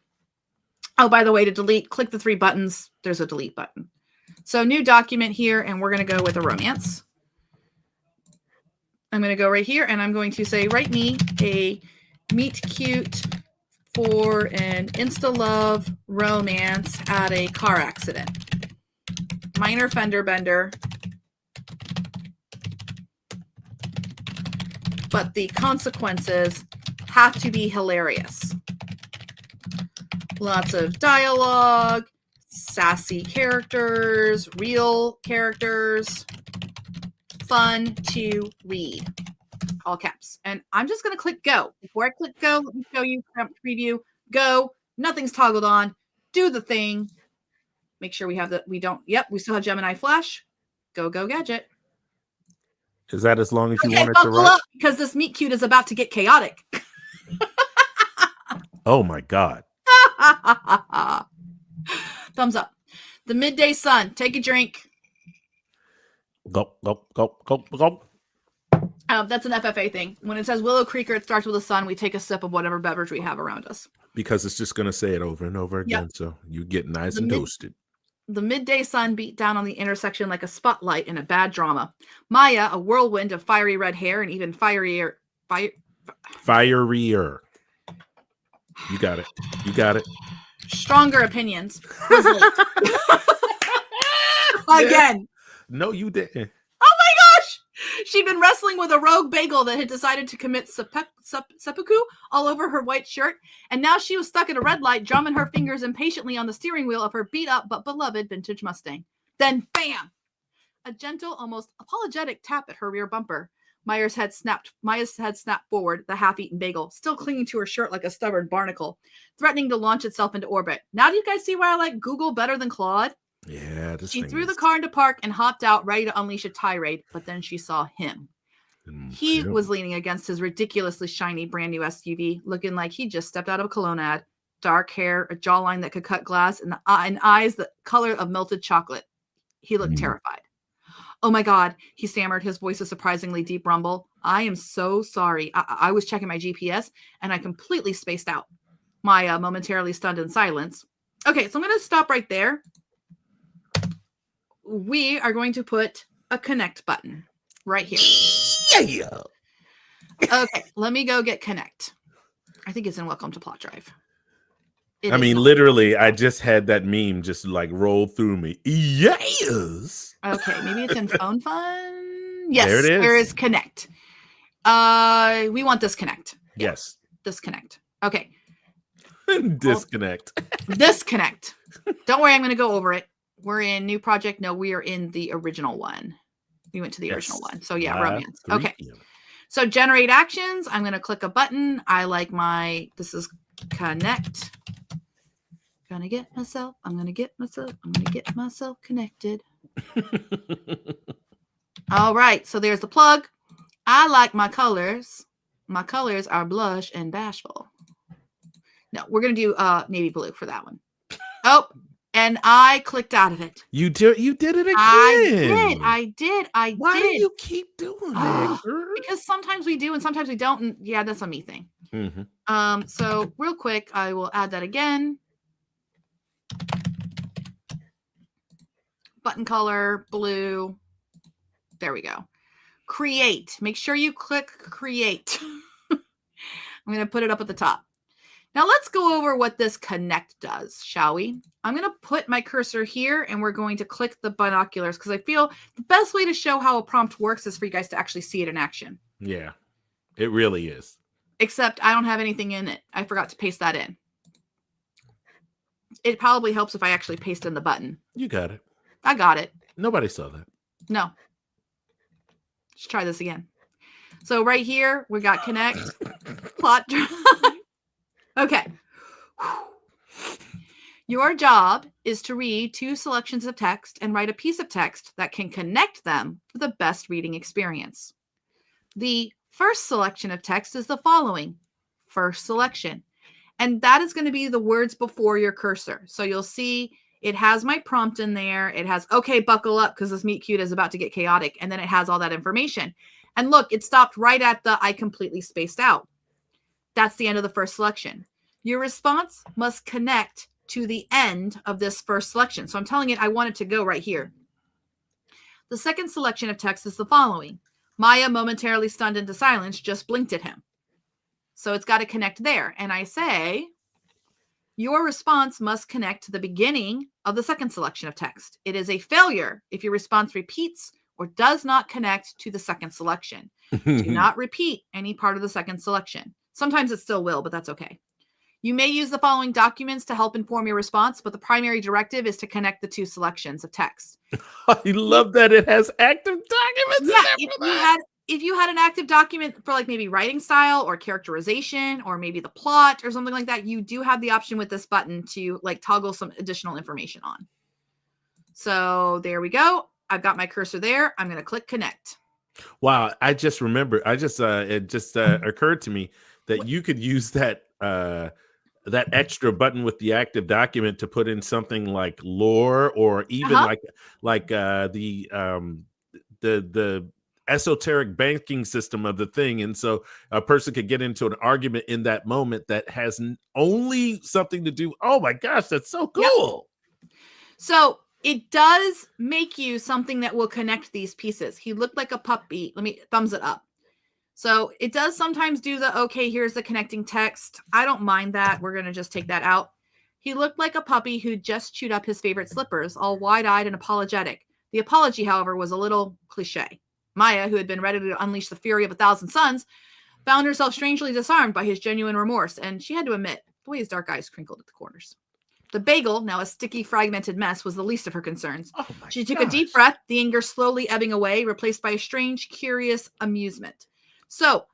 Speaker 3: Oh, by the way, to delete, click the 3 buttons. There's a delete button. So new document here, and we're going to go with a romance. I'm going to go right here, and I'm going to say, write me a meet cute for an insta-love romance at a car accident. Minor fender bender. But the consequences have to be hilarious. Lots of dialogue, sassy characters, real characters, fun to read. All caps. And I'm just going to click go. Before I click go, let me show you preview. Go. Nothing's toggled on. Do the thing. Make sure we have we still have Gemini Flash. Go gadget.
Speaker 4: Is that as long as you want it to run?
Speaker 3: Because this meet cute is about to get chaotic.
Speaker 4: Oh my God.
Speaker 3: Thumbs up. The midday sun. Take a drink.
Speaker 4: Go.
Speaker 3: That's an FFA thing. When it says Willow Creek or it starts with a sun, we take a sip of whatever beverage we have around us.
Speaker 4: Because it's just going to say it over and over again. Yep. So you get nice and toasted.
Speaker 3: The midday sun beat down on the intersection like a spotlight in a bad drama. Maya, a whirlwind of fiery red hair and even firier.
Speaker 4: You got it.
Speaker 3: Stronger opinions. Again.
Speaker 4: No, you didn't.
Speaker 3: Oh my gosh! She'd been wrestling with a rogue bagel that had decided to commit seppuku all over her white shirt, and now she was stuck at a red light, drumming her fingers impatiently on the steering wheel of her beat-up but beloved vintage Mustang. Then, bam! A gentle, almost apologetic tap at her rear bumper. Maya's head snapped forward, the half-eaten bagel, still clinging to her shirt like a stubborn barnacle, threatening to launch itself into orbit. Now do you guys see why I like Google better than Claude?
Speaker 4: Yeah.
Speaker 3: She threw the car into park and hopped out, ready to unleash a tirade, but then she saw him. He was leaning against his ridiculously shiny brand new SUV, looking like he just stepped out of a cologne ad. Dark hair, a jawline that could cut glass, and eyes the color of melted chocolate. He looked terrified. Oh my God, he stammered, his voice a surprisingly deep rumble. I am so sorry. I was checking my GPS and I completely spaced out. Maya, momentarily stunned in silence. Okay, so I'm going to stop right there. We are going to put a connect button right here.
Speaker 4: Yeah.
Speaker 3: Okay, let me go get connect. I think it's in Welcome to PlotDrive.
Speaker 4: I mean, literally, I just had that meme just like roll through me. Yes.
Speaker 3: Okay, maybe it's in Phone Fun. Yes,
Speaker 4: There it is.
Speaker 3: there is Connect. We want Disconnect. Yeah,
Speaker 4: Yes.
Speaker 3: Disconnect. Okay.
Speaker 4: Disconnect.
Speaker 3: Disconnect. Don't worry, I'm going to go over it. We're in new project. No, we are in the original one. We went to the original one. So yeah, romance. Okay. So generate actions. I'm going to click a button. I like this is connect. I'm going to get myself connected. All right. So there's the plug. I like my colors. My colors are blush and bashful. No, we're going to do navy blue for that one. Oh, and I clicked out of it.
Speaker 4: You did it again.
Speaker 3: I did.
Speaker 4: Why do you keep doing that?
Speaker 3: Because sometimes we do and sometimes we don't. And yeah, that's a me thing.
Speaker 4: Mm-hmm.
Speaker 3: So real quick, I will add that again. Button color, blue. There we go. Create. Make sure you click create. I'm going to put it up at the top. Now let's go over what this connect does, shall we? I'm going to put my cursor here and we're going to click the binoculars because I feel the best way to show how a prompt works is for you guys to actually see it in action.
Speaker 4: Yeah, it really is.
Speaker 3: Except I don't have anything in it. I forgot to paste that in. It probably helps if I actually paste in the button.
Speaker 4: You got it.
Speaker 3: I got it.
Speaker 4: Nobody saw that.
Speaker 3: No. Let's try this again. So right here, we got connect, PlotDrive. Okay. Your job is to read 2 selections of text and write a piece of text that can connect them for the best reading experience. The first selection of text is the following. First selection. And that is going to be the words before your cursor. So you'll see it has my prompt in there. It has, okay, buckle up because this meet cute is about to get chaotic. And then it has all that information. And look, it stopped right at the I completely spaced out. That's the end of the first selection. Your response must connect to the end of this first selection. So I'm telling it I want it to go right here. The second selection of text is the following. Maya, momentarily stunned into silence, just blinked at him. So it's got to connect there. And I say, your response must connect to the beginning of the second selection of text. It is a failure if your response repeats or does not connect to the second selection. Do not repeat any part of the second selection. Sometimes it still will, but that's okay. You may use the following documents to help inform your response, but the primary directive is to connect the 2 selections of text.
Speaker 4: I love that it has active documents.
Speaker 3: Yeah, if you had an active document for like maybe writing style or characterization or maybe the plot or something like that, you do have the option with this button to like toggle some additional information on. So there we go. I've got my cursor there. I'm going to click connect.
Speaker 4: Wow. I just remember, it just occurred to me that you could use that extra button with the active document to put in something like lore or even like the esoteric banking system of the thing. And so a person could get into an argument in that moment that has only something to do. Oh my gosh, that's so cool.
Speaker 3: Yep. So it does make you something that will connect these pieces. He looked like a puppy. Let me thumbs it up. So it does sometimes do the, okay, here's the connecting text. I don't mind that. We're going to just take that out. He looked like a puppy who just chewed up his favorite slippers, all wide-eyed and apologetic. The apology, however, was a little cliche. Maya, who had been ready to unleash the fury of 1,000 suns, found herself strangely disarmed by his genuine remorse, and she had to admit, the way his dark eyes crinkled at the corners. The bagel, now a sticky, fragmented mess, was the least of her concerns. She took a deep breath, the anger slowly ebbing away, replaced by a strange, curious amusement. So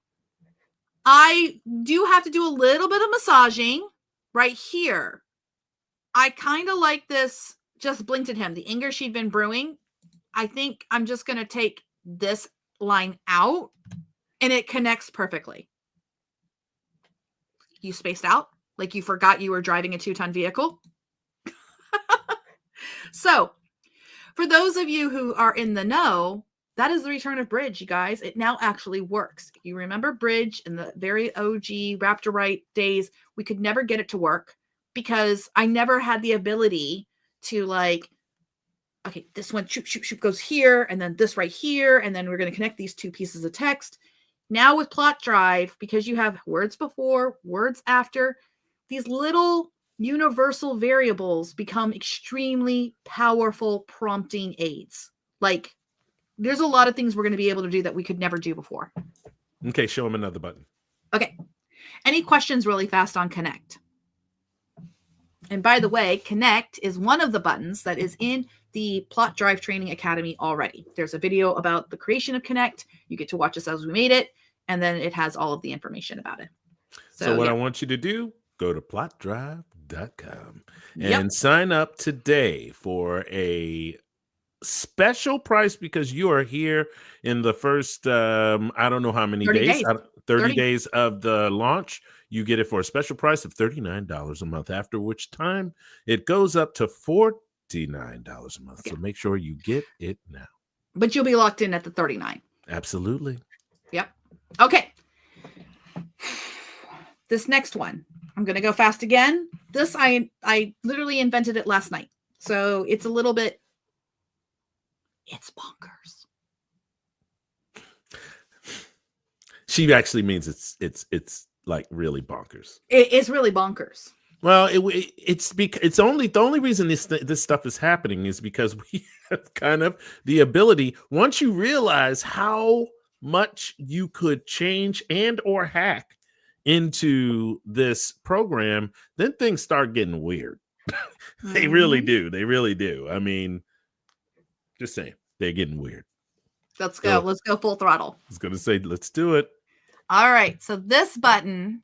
Speaker 3: I do have to do a little bit of massaging right here. I kind of like this, just blinked at him. The anger she'd been brewing. I think I'm just going to take this line out and it connects perfectly. You spaced out like you forgot you were driving a 2-ton vehicle. So for those of you who are in the know, that is the return of Bridge, you guys. It now actually works. You remember Bridge in the very OG Raptorite days, we could never get it to work because I never had the ability to like, okay, this one shoop, shoop, shoop goes here, and then this right here, and then we're going to connect these 2 pieces of text. Now with PlotDrive, because you have words before, words after, these little universal variables become extremely powerful prompting aids. Like, there's a lot of things we're going to be able to do that we could never do before.
Speaker 4: Okay, show him another button.
Speaker 3: Okay. Any questions really fast on Connect? And by the way, Connect is one of the buttons that is in the PlotDrive Training Academy already. There's a video about the creation of Connect. You get to watch us as we made it, and then it has all of the information about it.
Speaker 4: So what I want you to do, go to plotdrive.com
Speaker 3: Yep.
Speaker 4: and sign up today for a special price because you are here in the first, I don't know how many
Speaker 3: 30
Speaker 4: days,
Speaker 3: days.
Speaker 4: 30 days of the launch. You get it for a special price of $39 a month, after which time it goes up to $49 a month.
Speaker 3: Okay.
Speaker 4: So make sure you get it now.
Speaker 3: But you'll be locked in at the 39.
Speaker 4: Absolutely.
Speaker 3: Yep. Okay. This next one, I'm going to go fast again. This, I literally invented it last night. So it's a little bit, it's bonkers.
Speaker 4: She actually means it's like really bonkers.
Speaker 3: It is really bonkers.
Speaker 4: Well, it's because the only reason this stuff is happening is because we have kind of the ability, once you realize how much you could change and or hack into this program, then things start getting weird. They really do. They really do. I mean, just saying, they're getting weird.
Speaker 3: Let's go. Let's go full throttle.
Speaker 4: I was going to say, let's do it.
Speaker 3: All right. So this button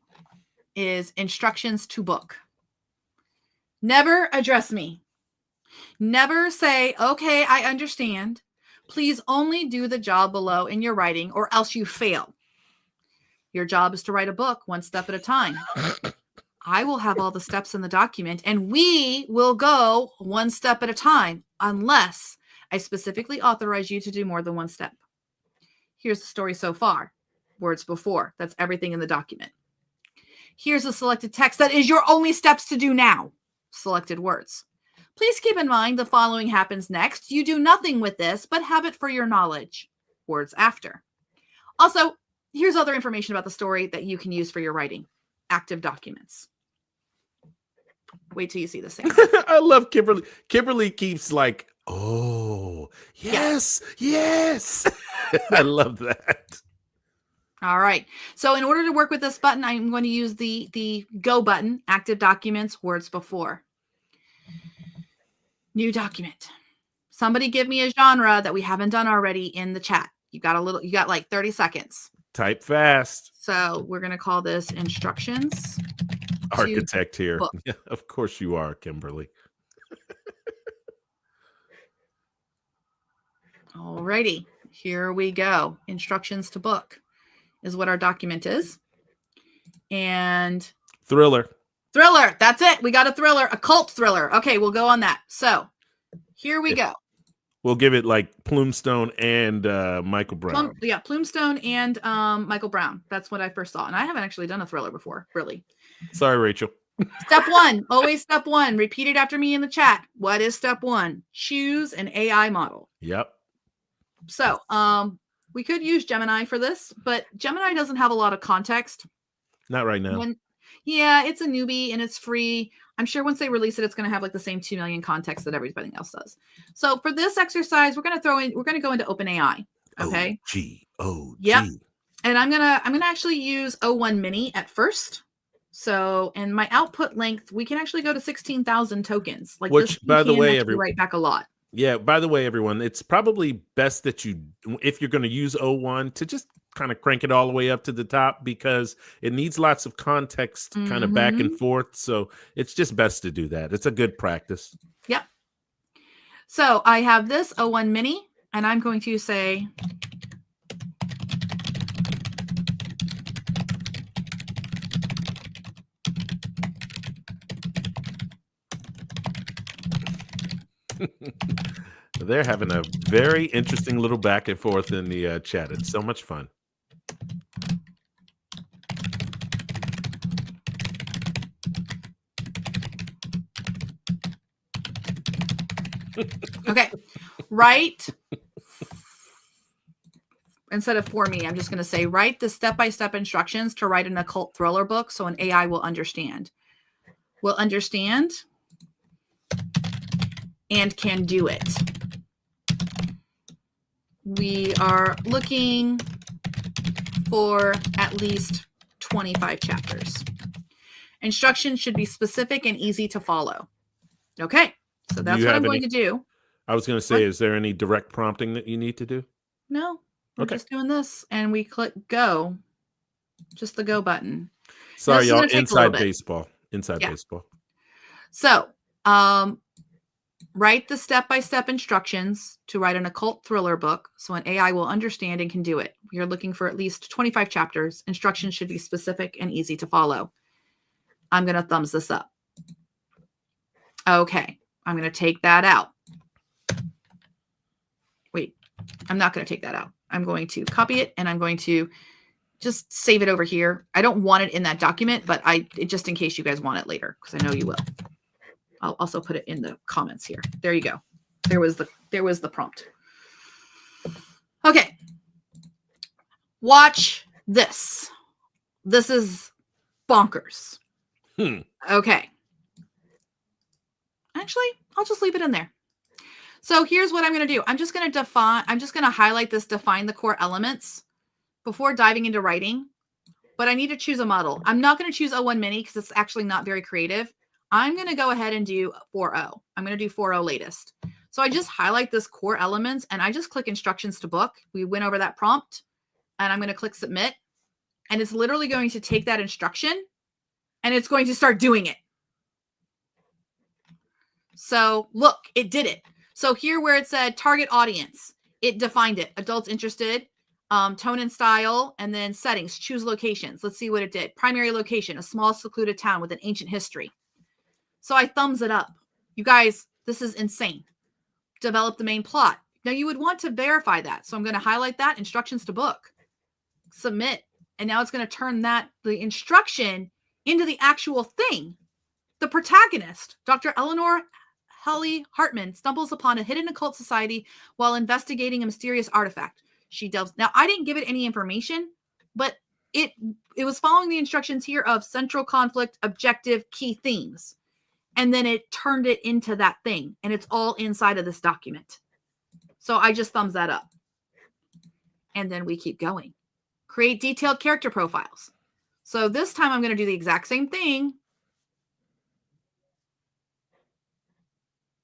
Speaker 3: is instructions to book. Never address me. Never say, okay, I understand. Please only do the job below in your writing or else you fail. Your job is to write a book one step at a time. I will have all the steps in the document and we will go one step at a time unless I specifically authorize you to do more than one step. Here's the story so far. Words before. That's everything in the document. Here's a selected text that is your only steps to do now. Selected words. Please keep in mind the following happens next. You do nothing with this, but have it for your knowledge. Words after. Also, here's other information about the story that you can use for your writing. Active documents. Wait till you see this thing.
Speaker 4: I love Kimberly. Kimberly keeps like, oh, yes, yes. I love that.
Speaker 3: All right. So in order to work with this button, I'm going to use the go button, active documents, words before. New document. Somebody give me a genre that we haven't done already in the chat. You got like 30 seconds.
Speaker 4: Type fast.
Speaker 3: So we're going to call this instructions.
Speaker 4: Architect here. Yeah, of course you are, Kimberly.
Speaker 3: All righty. Here we go. Instructions to book is what our document is. And
Speaker 4: thriller.
Speaker 3: That's it. We got a thriller, a cult thriller. Okay, we'll go on that. So here we go.
Speaker 4: We'll give it like Plumstone and Michael Brown.
Speaker 3: Plumstone and Michael Brown. That's what I first saw. And I haven't actually done a thriller before, really.
Speaker 4: Sorry, Rachel.
Speaker 3: Step one. Always step one. Repeat it after me in the chat. What is step one? Choose an AI model.
Speaker 4: Yep.
Speaker 3: So we could use Gemini for this, but Gemini doesn't have a lot of context.
Speaker 4: Not right now.
Speaker 3: It's a newbie and it's free. I'm sure once they release it, it's going to have like the same 2 million context that everything else does. So for this exercise, we're going to go into OpenAI. Okay.
Speaker 4: Yep.
Speaker 3: And I'm going to actually use O1 mini at first. So, and my output length, we can actually go to 16,000 tokens. Like,
Speaker 4: which, by the way,
Speaker 3: write back a lot.
Speaker 4: Yeah. By the way, everyone, it's probably best that if you're going to use O1, to just kind of crank it all the way up to the top because it needs lots of context kind of back and forth. So it's just best to do that. It's a good practice.
Speaker 3: Yep. So I have this O1 mini and I'm going to say,
Speaker 4: they're having a very interesting little back and forth in the chat. It's so much fun.
Speaker 3: Okay, write instead of for me, I'm just going to say, write the step-by-step instructions to write an occult thriller book so an AI will understand. Will understand and can do it. We are looking for at least 25 chapters. Instructions should be specific and easy to follow. Okay, so that's what I'm going to do.
Speaker 4: I was going to say, is there any direct prompting that you need to do?
Speaker 3: No, we're just doing this, and we click go. Just the go button.
Speaker 4: Sorry, y'all. Inside baseball. Inside baseball.
Speaker 3: So, write the step-by-step instructions to write an occult thriller book so an AI will understand and can do it. You're looking for at least 25 chapters. Instructions should be specific and easy to follow. I'm going to thumbs this up. Okay, I'm going to take that out. Wait, I'm not going to take that out. I'm going to copy it, and I'm going to just save it over here. I don't want it in that document, but just in case you guys want it later, because I know you will. I'll also put it in the comments here. There you go. There was the prompt. Okay. Watch this. This is bonkers. Okay. Actually, I'll just leave it in there. So here's what I'm going to do. I'm just going to highlight this, define the core elements before diving into writing, but I need to choose a model. I'm not going to choose 01 mini because it's actually not very creative. I'm going to go ahead and do 4.0. I'm going to do 4.0 latest. So I just highlight this core elements and I just click instructions to book. We went over that prompt and I'm going to click submit. And it's literally going to take that instruction and it's going to start doing it. So look, it did it. So here where it said target audience, it defined it. Adults interested, tone and style, and then settings, choose locations. Let's see what it did. Primary location, a small secluded town with an ancient history. So I thumbs it up. You guys, this is insane. Develop the main plot. Now you would want to verify that. So I'm going to highlight that, instructions to book, submit. And now it's going to turn the instruction into the actual thing. The protagonist, Dr. Eleanor Helly Hartman, stumbles upon a hidden occult society while investigating a mysterious artifact. She delves. Now, I didn't give it any information, but it was following the instructions here of central conflict, objective, key themes. And then it turned it into that thing. And it's all inside of this document. So I just thumbs that up. And then we keep going. Create detailed character profiles. So this time I'm going to do the exact same thing.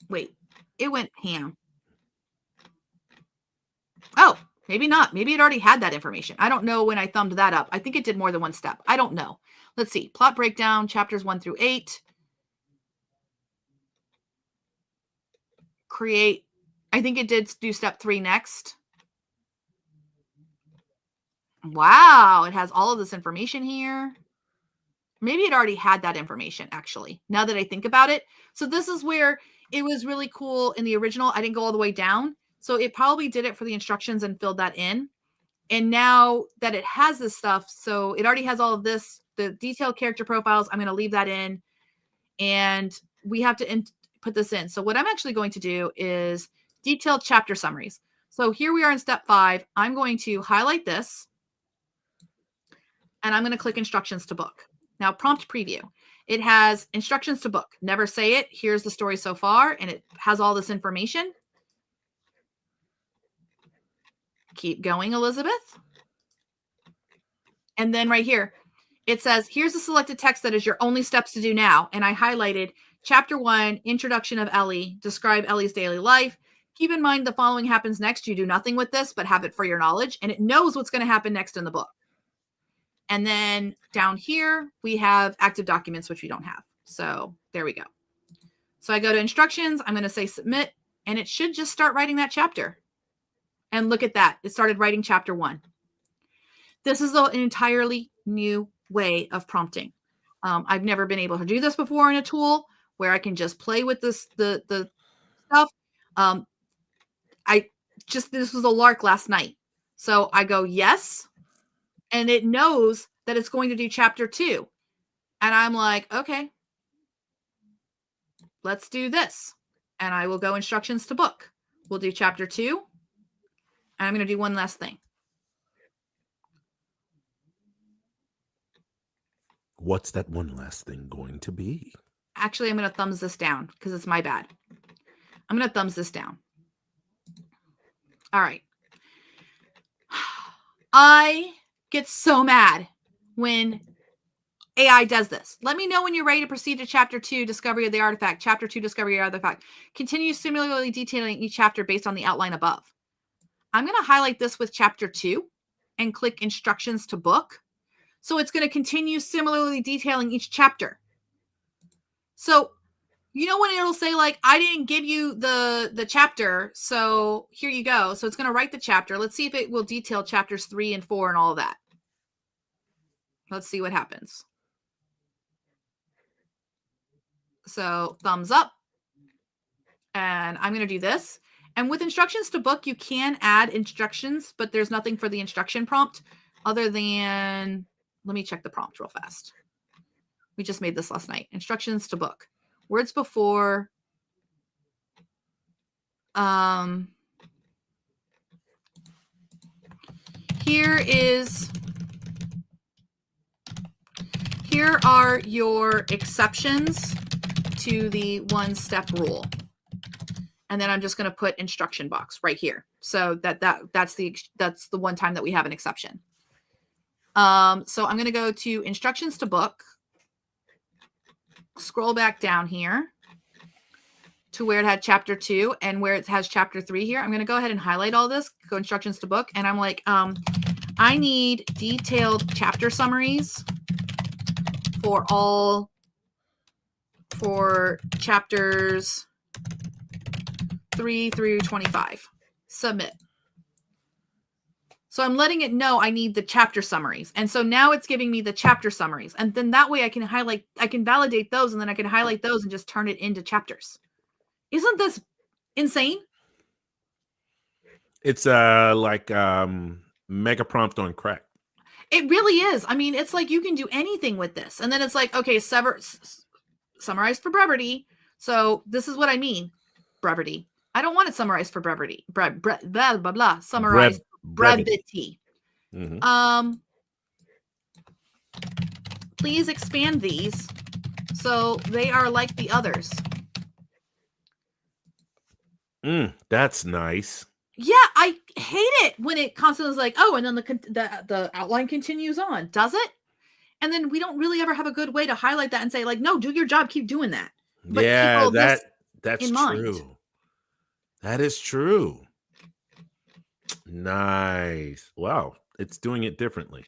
Speaker 3: Wait, it went ham. Oh, maybe not. Maybe it already had that information. I don't know when I thumbed that up. I think it did more than one step. I don't know. Let's see. Plot breakdown, chapters 1 through 8. Create. I think it did do step 3 next. Wow, it has all of this information here. Maybe it already had that information, actually, now that I think about it. So this is where it was really cool in the original. I didn't go all the way down. So it probably did it for the instructions and filled that in. And now that it has this stuff, so it already has all of this, the detailed character profiles, I'm going to leave that in. And we have to put this in. So what I'm actually going to do is detailed chapter summaries. So here we are in step 5. I'm going to highlight this. And I'm going to click instructions to book. Now, prompt preview. It has instructions to book. Never say it. Here's the story so far. And it has all this information. Keep going, Elizabeth. And then right here, it says, here's the selected text that is your only steps to do now. And I highlighted chapter 1, introduction of Ellie. Describe Ellie's daily life. Keep in mind the following happens next. You do nothing with this, but have it for your knowledge. And it knows what's going to happen next in the book. And then down here, we have active documents, which we don't have. So there we go. So I go to instructions. I'm going to say submit, and it should just start writing that chapter. And look at that. It started writing chapter 1. This is an entirely new way of prompting. I've never been able to do this before in a tool where I can just play with this, the stuff. This was a lark last night. So I go, yes. And it knows that it's going to do chapter 2. And I'm like, okay, let's do this. And I will go instructions to book. We'll do chapter 2. And I'm going to do one last thing.
Speaker 4: What's that one last thing going to be?
Speaker 3: Actually, I'm going to thumbs this down because it's my bad. I'm going to thumbs this down. All right. I get so mad when AI does this. Let me know when you're ready to proceed to chapter 2, discovery of the artifact. Chapter 2, discovery of the artifact. Continue similarly detailing each chapter based on the outline above. I'm going to highlight this with chapter 2 and click instructions to book. So it's going to continue similarly detailing each chapter. So, you know, when it'll say like, I didn't give you the chapter, so here you go. So it's going to write the chapter. Let's see if it will detail chapters 3 and 4 and all of that. Let's see what happens. So thumbs up. And I'm going to do this. And with instructions to book, you can add instructions, but there's nothing for the instruction prompt other than, let me check the prompt real fast. We just made this last night. Instructions to book. Words before. Here are your exceptions to the one-step rule. And then I'm just going to put instruction box right here. So that's the one time that we have an exception. So I'm going to go to instructions to book. Scroll back down here to where it had chapter 2 and where it has chapter 3 here. I'm going to go ahead and highlight all this, go instructions to book. And I'm like, I need detailed chapter summaries for chapters 3 through 25. Submit. So I'm letting it know I need the chapter summaries. And so now it's giving me the chapter summaries. And then that way I can validate those, and then I can highlight those and just turn it into chapters. Isn't this insane?
Speaker 4: It's like mega prompt on crack.
Speaker 3: It really is. I mean, it's like you can do anything with this. And then it's like, okay, summarized for brevity. So this is what I mean. Brevity. I don't want it summarized for brevity. Blah, blah, blah. Summarized brevity.
Speaker 4: Mm-hmm.
Speaker 3: Please expand these so they are like the others.
Speaker 4: That's nice.
Speaker 3: Yeah, I hate it when it constantly is like, oh, and then the outline continues on. Does it? And then we don't really ever have a good way to highlight that and say, like, no, do your job, keep doing that.
Speaker 4: But yeah, that's true. That is true. Nice. Wow, it's doing it differently.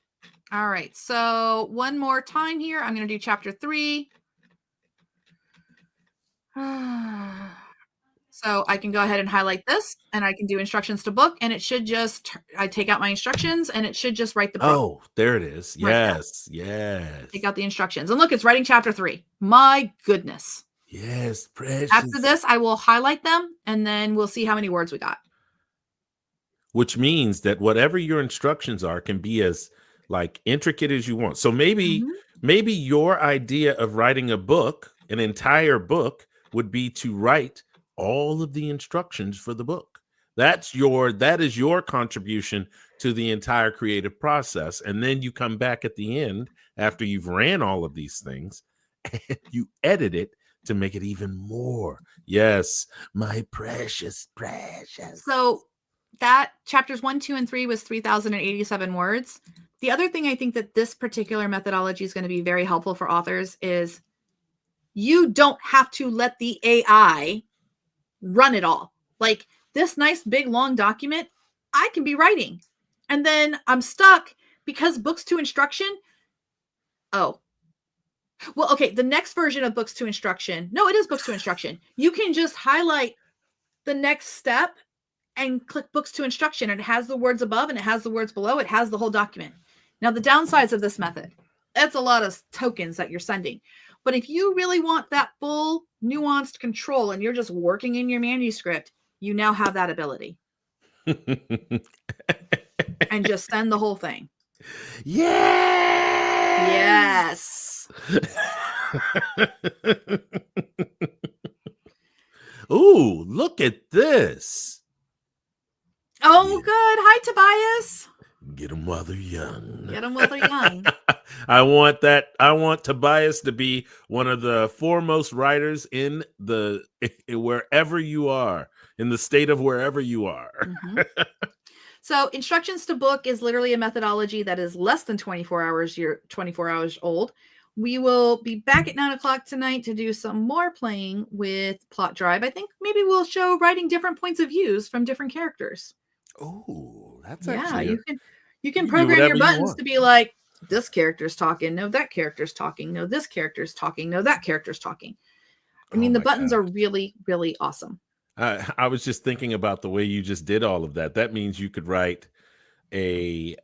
Speaker 3: All right, so one more time here. I'm going to do chapter 3. So I can go ahead and highlight this, and I can do instructions to book, and it should just, I take out my instructions, and it should just write the prompt.
Speaker 4: Oh, there it is. Yes, yes.
Speaker 3: Take out the instructions. And look, it's writing chapter 3. My goodness.
Speaker 4: Yes, precious.
Speaker 3: After this, I will highlight them, and then we'll see how many words we got.
Speaker 4: Which means that whatever your instructions are can be as like intricate as you want. So maybe your idea of writing a book, an entire book, would be to write all of the instructions for the book. That is your contribution to the entire creative process. And then you come back at the end after you've ran all of these things and you edit it to make it even more. Yes, my precious.
Speaker 3: So that chapters 1, 2, and 3 was 3,087 words. The other thing I think that this particular methodology is going to be very helpful for authors is you don't have to let the AI run it all. Like this nice big long document, I can be writing. And then I'm stuck because books to instruction. Oh, well, okay. The next version of books to instruction. No, it is books to instruction. You can just highlight the next step and click books to instruction. And it has the words above and it has the words below. It has the whole document. Now, the downsides of this method, that's a lot of tokens that you're sending. But if you really want that full nuanced control and you're just working in your manuscript, you now have that ability. And just send the whole thing. Yes.
Speaker 4: Ooh, look at this.
Speaker 3: Oh, good. Hi, Tobias.
Speaker 4: Get them while they're young.
Speaker 3: Get them while they're young.
Speaker 4: I want Tobias to be one of the foremost writers in wherever you are, in the state of wherever you are.
Speaker 3: Mm-hmm. So instructions to book is literally a methodology that is less than 24 hours. You're 24 hours old. We will be back at 9 o'clock tonight to do some more playing with PlotDrive. I think maybe we'll show writing different points of views from different characters.
Speaker 4: Oh, that's actually
Speaker 3: you can program your buttons to be like, this character's talking, no, that character's talking, no, this character's talking, no, that character's talking. I mean, the buttons are really, really awesome.
Speaker 4: I was just thinking about the way you just did all of that. That means you could write a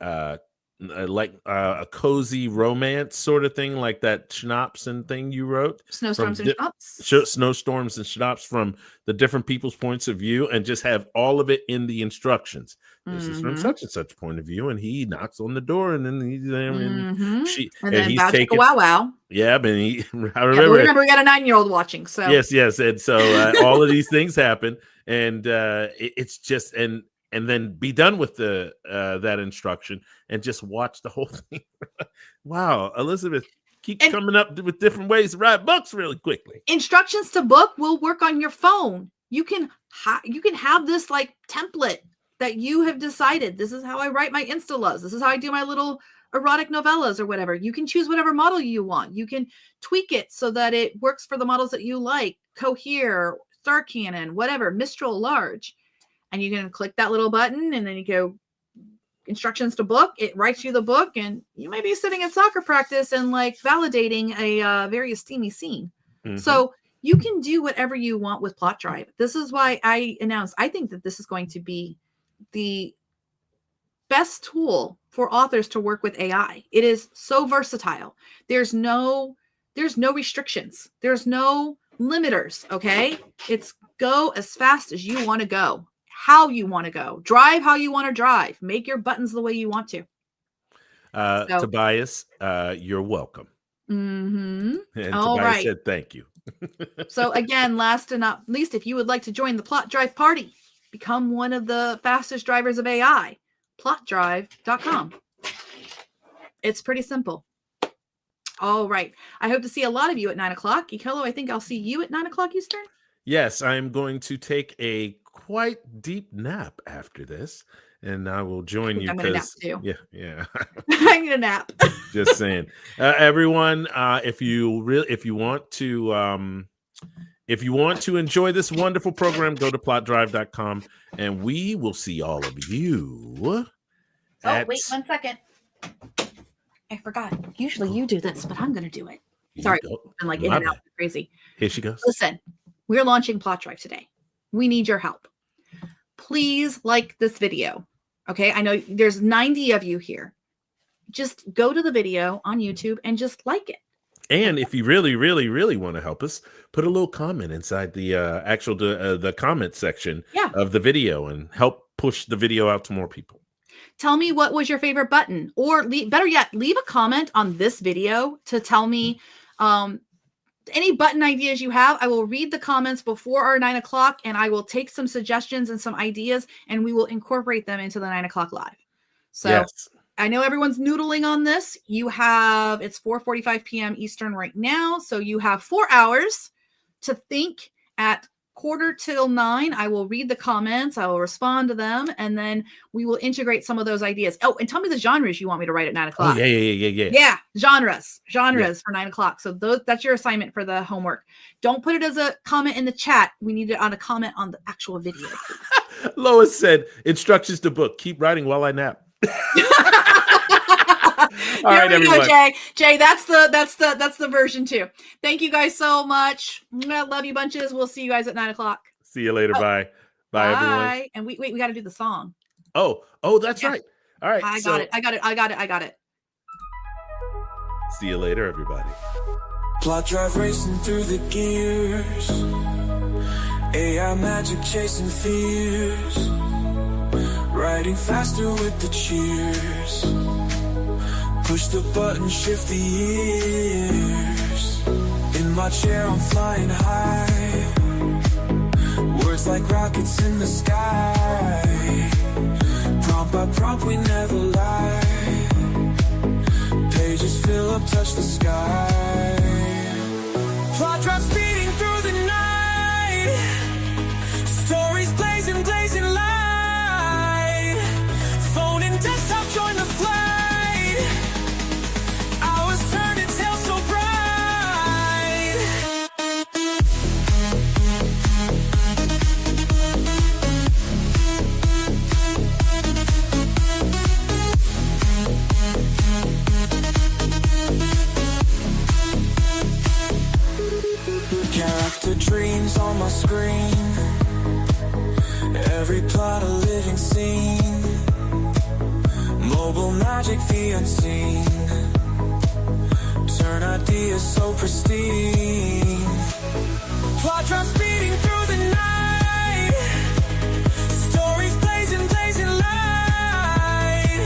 Speaker 4: cozy romance sort of thing, like that schnapps and thing you wrote.
Speaker 3: Snowstorms and schnapps.
Speaker 4: Snowstorms and schnapps from the different people's points of view, and just have all of it in the instructions. This is from such and such point of view, and he knocks on the door, and then he's there, and he's taking wow. Yeah, but
Speaker 3: remember we got a 9-year-old watching, so
Speaker 4: yes, and so all of these things happen, and it's just and then be done with the that instruction and just watch the whole thing. Wow, Elizabeth keeps coming up with different ways to write books really quickly.
Speaker 3: Instructions to book will work on your phone. You can have this like template that you have decided. This is how I write my Insta loves. This is how I do my little erotic novellas or whatever. You can choose whatever model you want. You can tweak it so that it works for the models that you like. Cohere, Star Cannon, whatever, Mistral, Large. And you can click that little button, and then you go instructions to book. It writes you the book, and you may be sitting at soccer practice and like validating a very steamy scene. Mm-hmm. So you can do whatever you want with PlotDrive. This is why I announced, I think that this is going to be the best tool for authors to work with AI. It is so versatile. There's no restrictions. There's no limiters. Okay. It's go as fast as you want to go. How you want to go, drive how you want to drive, make your buttons the way you want to.
Speaker 4: Tobias, you're welcome.
Speaker 3: Mm-hmm.
Speaker 4: And Tobias said thank you.
Speaker 3: So again, last and not least, if you would like to join the PlotDrive party, become one of the fastest drivers of AI, PlotDrive.com. It's pretty simple. All right. I hope to see a lot of you at 9 o'clock. Ikelo, I think I'll see you at 9 o'clock Eastern.
Speaker 4: Yes, I'm going to take a quite deep nap after this, and I will join you.
Speaker 3: I'm gonna nap too.
Speaker 4: Yeah.
Speaker 3: I need a nap.
Speaker 4: Just saying, everyone. If you want to enjoy this wonderful program, go to PlotDrive.com, and we will see all of you.
Speaker 3: Wait 1 second. I forgot. Usually you do this, but I'm gonna do it. Sorry, I'm like in and out, crazy.
Speaker 4: Here she goes.
Speaker 3: Listen, we're launching PlotDrive today. We need your help. Please like this video. Okay. I know there's 90 of you here. Just go to the video on YouTube and just like it.
Speaker 4: And if you really, really, really want to help us, put a little comment inside the the comment section of the video and help push the video out to more people.
Speaker 3: Tell me what was your favorite button, or better yet, leave a comment on this video to tell me any button ideas you have. I will read the comments before our 9 o'clock, and I will take some suggestions and some ideas, and we will incorporate them into the 9 o'clock live. So yes. I know everyone's noodling on this. It's 4:45 p.m. Eastern right now. So you have 4 hours to think. At 8:45, I will read the comments. I will respond to them, and then we will integrate some of those ideas. Oh, and tell me the genres you want me to write at 9 o'clock.
Speaker 4: Oh, yeah.
Speaker 3: Genres for 9 o'clock. So that's your assignment for the homework. Don't put it as a comment in the chat. We need it on a comment on the actual video.
Speaker 4: Lois said, instructions to book. Keep writing while I nap. All right, everyone.
Speaker 3: Go, Jay, that's the version 2. Thank you guys so much. I love you bunches. We'll see you guys at 9 o'clock.
Speaker 4: See you later. Bye, everyone.
Speaker 3: And we got to do the song.
Speaker 4: Oh, that's right. All right.
Speaker 3: I got it.
Speaker 4: See you later, everybody.
Speaker 1: PlotDrive racing through the gears. AI magic chasing fears. Writing faster with the cheers. Push the button, shift the years. In my chair, I'm flying high. Words like rockets in the sky. Prompt by prompt, we never lie. Pages fill up, touch the sky. PlotDrive speeding through the night. Stories blazing, blazing light. Phone and desktop join the flight. Hours turn to tale so bright. Character dreams on my screen. Every plot a living scene. Mobile magic the unseen. Turn ideas so pristine. PlotDrive speeding through the night. Stories blazing, blazing light.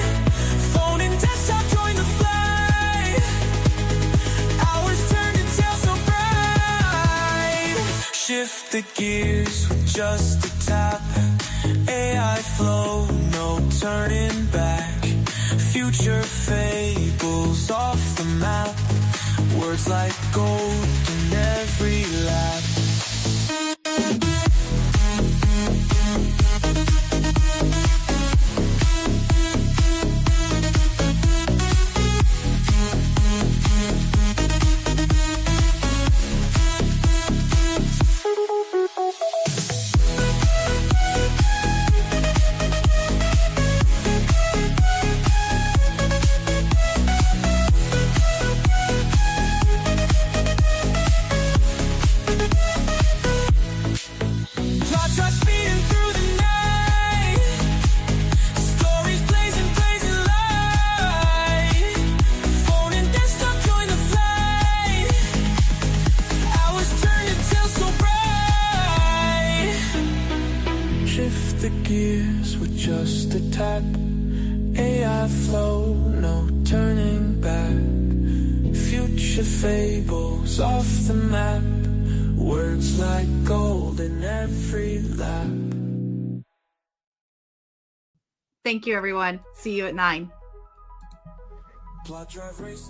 Speaker 1: Phone and desktop join the flight. Hours turn to tale so bright. Shift the gears with just a tap. AI flow, no turning back. Future fables off the map. Words like gold in every lap. PlotDrive speeding through the night. Stories blazing, blazing light. Phone and desktop join the flight. Hours turn to tale so bright. Shift the gears with just a tap. AI flow, no turning back. Future fables off the map. Words like gold in every lap.
Speaker 3: Thank you, everyone. See you at 9.
Speaker 1: PlotDrive racing.